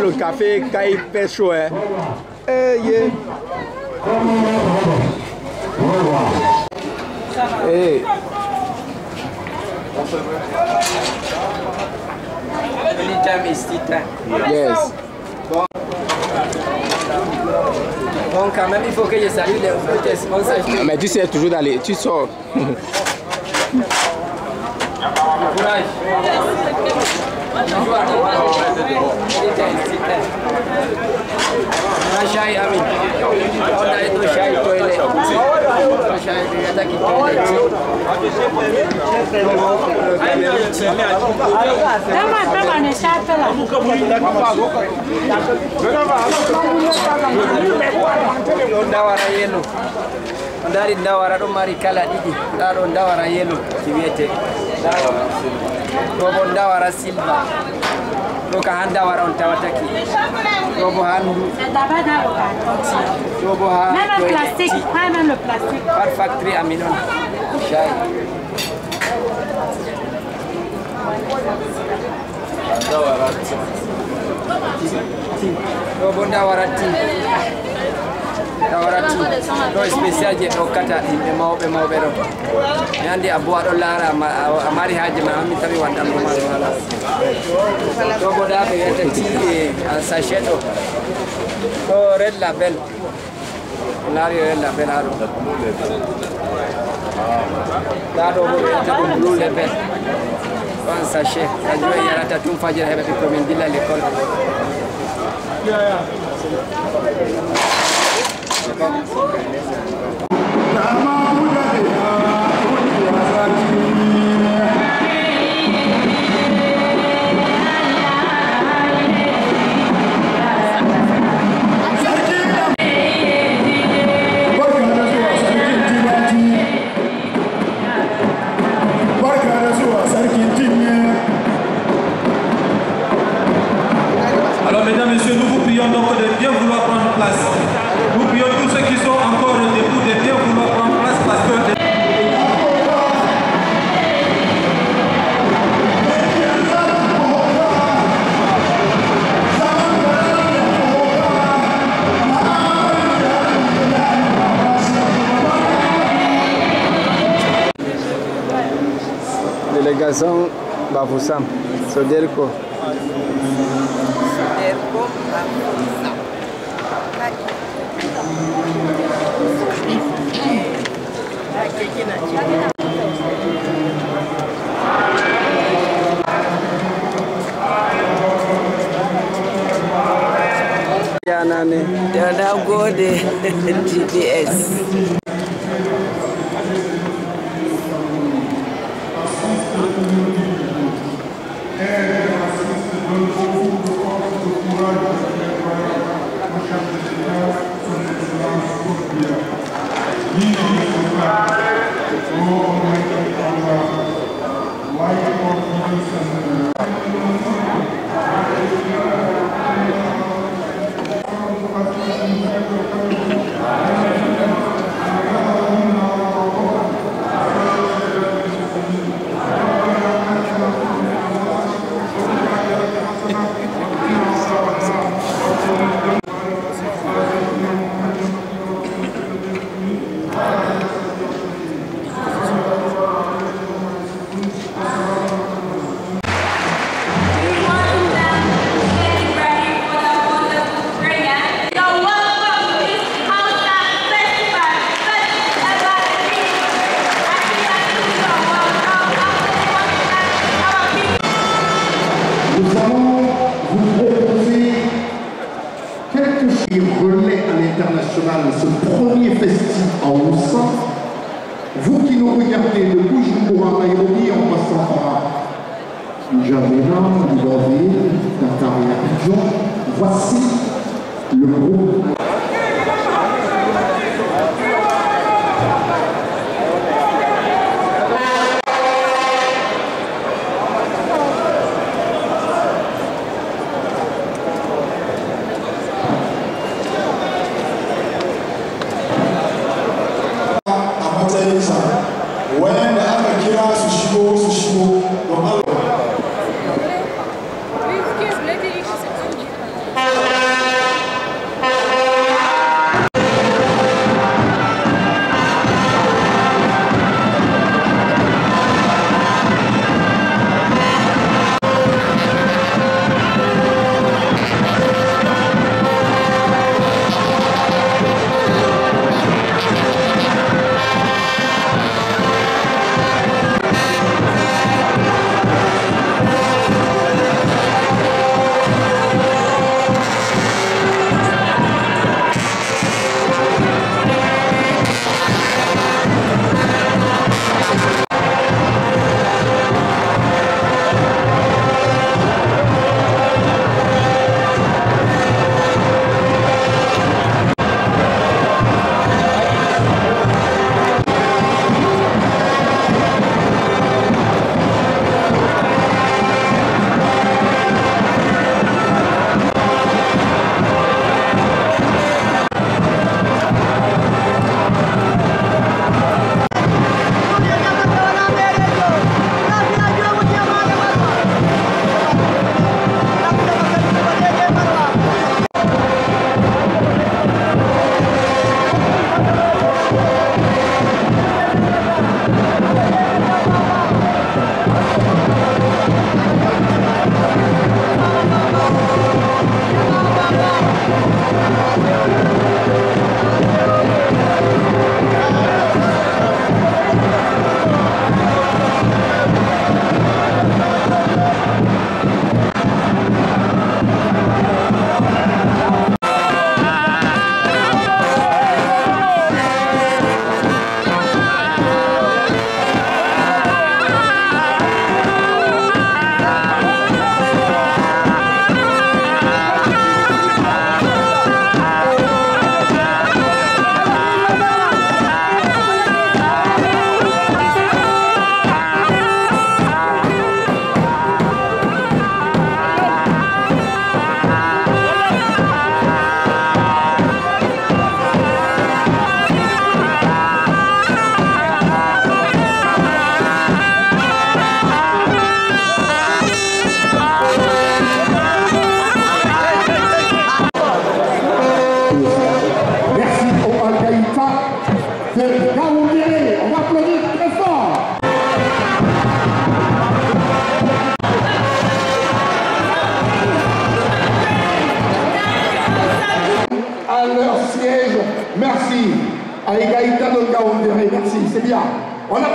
B: le café quand il fait chaud. Hein. Yeah. Hey.
F: Anytime is tea time.
B: Yes.
F: Bon, quand même, il faut que je salue les sponsors.
B: Mais tu sais toujours d'aller, tu sors.
F: Courage. Dari ndawara ɗo mari kala ɗiɗi nda ɗo ndawara yelo ki wiyete ɗo bo ndawara silva ɗo ka ha ndawara on tawataki ɗo bo ha ndu ɗo bo ha par factory amin on shay ɗo bo ndawara ti tawarati ɗo spécial je ɗo kata yimɓe mawɓe ɗo mi andi abbo aɗo laara a mari haaje ma hammi tawi wandanmo ma wala ɗo bo ɗa ɓe wiyata ti en sachet ɗo ɗo red label laari red label ha ɗo ɗa ɗo bo ɓe wiyata ɗum blue label ɗo en sachet kanjum e yarata tum fajira heɓa ɓikkoi min dilla l'école
J: Alors mesdames, messieurs, nous vous prions donc de bien vouloir prendre place. Nous prions tous ceux qui sont encore debout de bien vouloir prendre place parce que...
B: Délégation Bafoussam, Sodelko.
F: Dada gode GPS.
E: Ce premier festival en Oussa, vous qui nous regardez de Bujumbura, Nairobi, en passant par N'Djamena, Libreville, Dakar et Abidjan, voici le groupe.
D: wanda aka kira su shigo don Allah.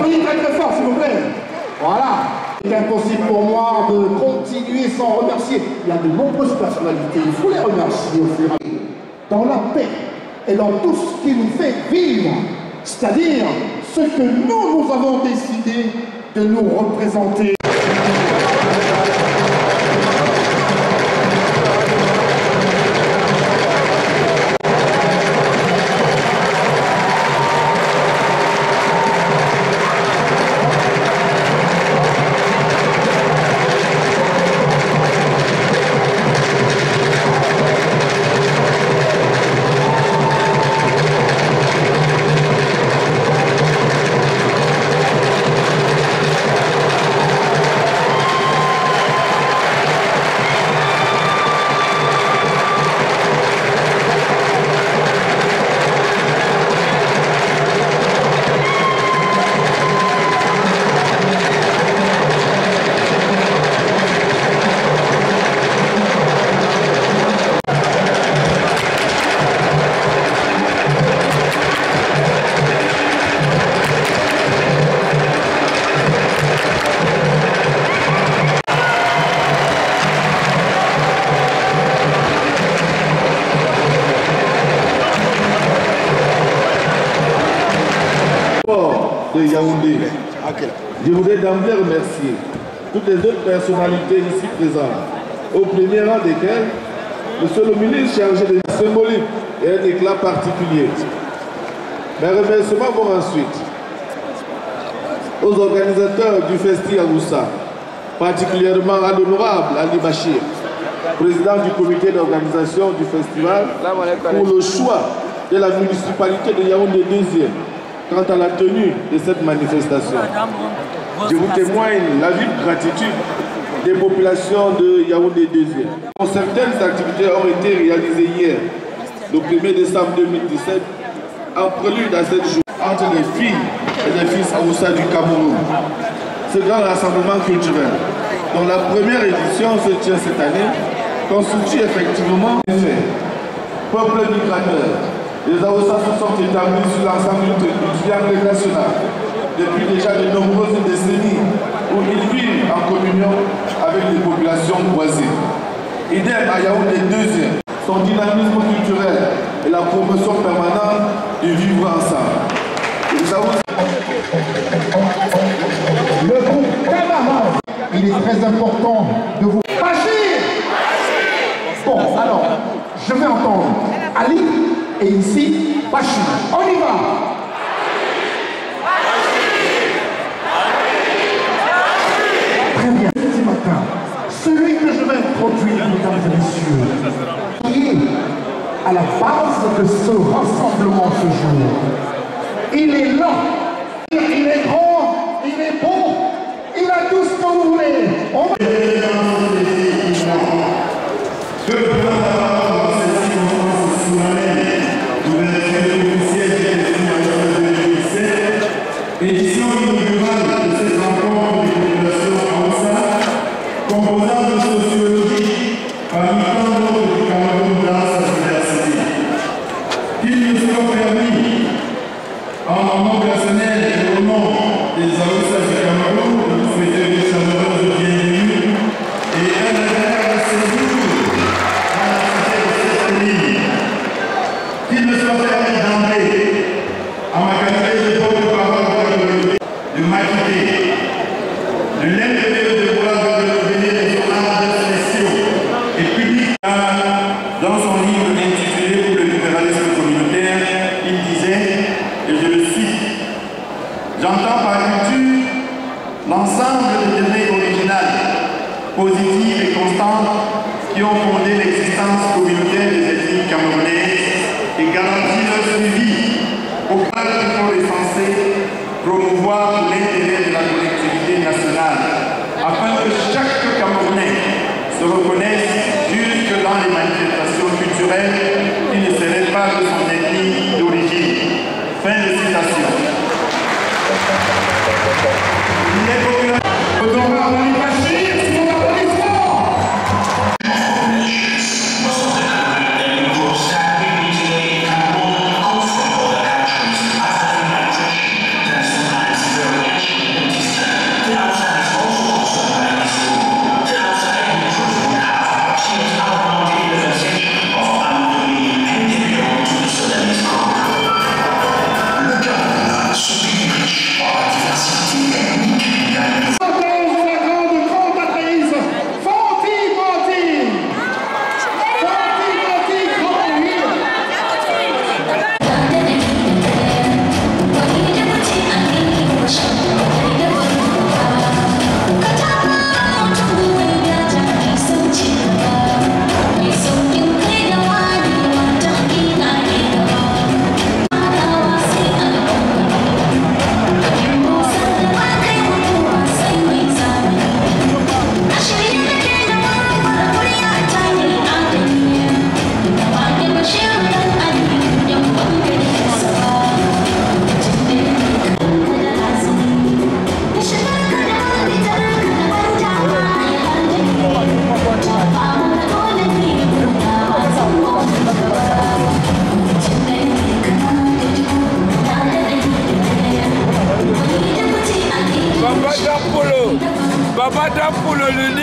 E: applaudit très très fort, s'il vous plaît. Voilà. C'est impossible pour moi de continuer sans remercier. Il y a de nombreuses personnalités, il faut les remercier au fur et à mesure. Dans la paix et dans tout ce qui nous fait vivre, c'est-à-dire ce que nous avons décidé de nous représenter.
L: De Yaoundé. Je voudrais d'emblée remercier toutes les autres personnalités ici présentes, au premier rang desquelles Monsieur le ministre chargé de la symbolique et un éclat particulier. Mes remerciements vont ensuite aux organisateurs du Festival Aoussa, particulièrement à l'honorable Ali Bachir, président du comité d'organisation du festival, pour le choix de la municipalité de Yaoundé 2e quant à la tenue de cette manifestation. Je vous témoigne la vive gratitude des populations de Yaoundé 2e. Certaines activités ont été réalisées hier, le 1er décembre 2017, en prélude à cette journée entre les filles et les fils Aoussa du Cameroun. Ce grand rassemblement culturel, dont la première édition se tient cette année, constitue effectivement un fait. Peuple migrateur, les Aoussa se sont établis sur l'ensemble du triangle national depuis déjà de nombreuses décennies où ils vivent en communion avec les populations voisines. Idem à Yaoundé 2e, son dynamisme culturel et la promotion permanente du vivre ensemble.
E: Le groupe camarade, il est très important de vous agir. Bon, alors, je vais entendre Ali et ici Bachir. On y va. Très bien, ce matin, celui que je vais introduire, mesdames et messieurs, qui est à la base de ce rassemblement ce jour. Il est là, il est grand, il est beau, il a tout ce que vous voulez.
M: Édition inaugurale de cette rencontre des populations Aoussa, composante de sociologie parmi tant d'autres du Cameroun dans sa diversité. Qu'il nous soit permis, en mon nom personnel et au nom des Aoussa du Cameroun, de vous souhaiter une chaleureuse bienvenue et un agréable séjour à la cité de cette pays. Qu'il me soit permis d'emblée, à ma qualité de porte-parole de m'acquitter de l'impérieux devoir de devenir des honorables spéciaux et publics. Dans son livre intitulé Pour le libéralisme communautaire, il disait, et je le cite, « J'entends par culture l'ensemble des données originales, positives et constantes qui ont fondé l'existence communautaire des ethnies camerounaises et garanti leur suivi au cadre du fond est censé promouvoir l'intérêt de la collectivité nationale, afin que chaque Camerounais se reconnaisse jusque dans les manifestations culturelles qui ne seraient pas de son ethnie d'origine. » Fin de citation.
G: Culture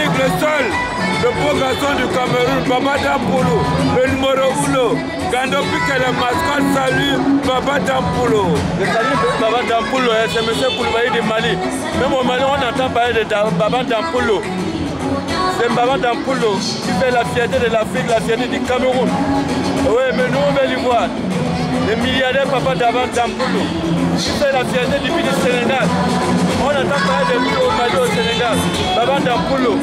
G: Yannick le seul, le beau garçon du Cameroun, Baba Dampoulou, le numéro 1, Gandopi qui est le mascotte, salue Baba Dampoulou.
V: Je salue Baba Dampoulou, c'est M. Koulibaly de Mali. Même au Mali, on entend parler de Baba Dampoulou. C'est Baba Dampoulou qui fait la fierté de l'Afrique, la fierté du Cameroun. Oui, mais nous on veut l'y voir. Le milliardaire Baba Dampoulou qui fait la fierté du pays du Sénégal. On entend parler de lui au Mali, au Sénégal. Baba Dampoulou.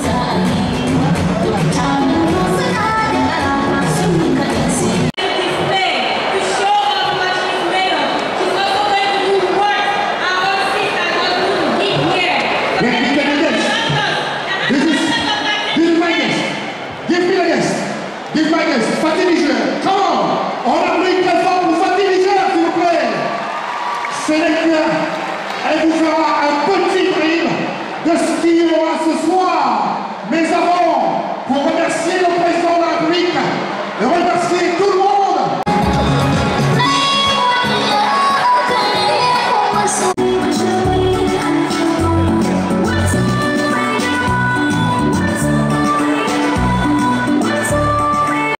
E: Give my guest, Fatih Niger. Come on. On applaudit très fort pour Fatih Niger, s'il vous plaît. Sélecteur, elle vous fera un petit prime de ce qu'il y aura ce soir.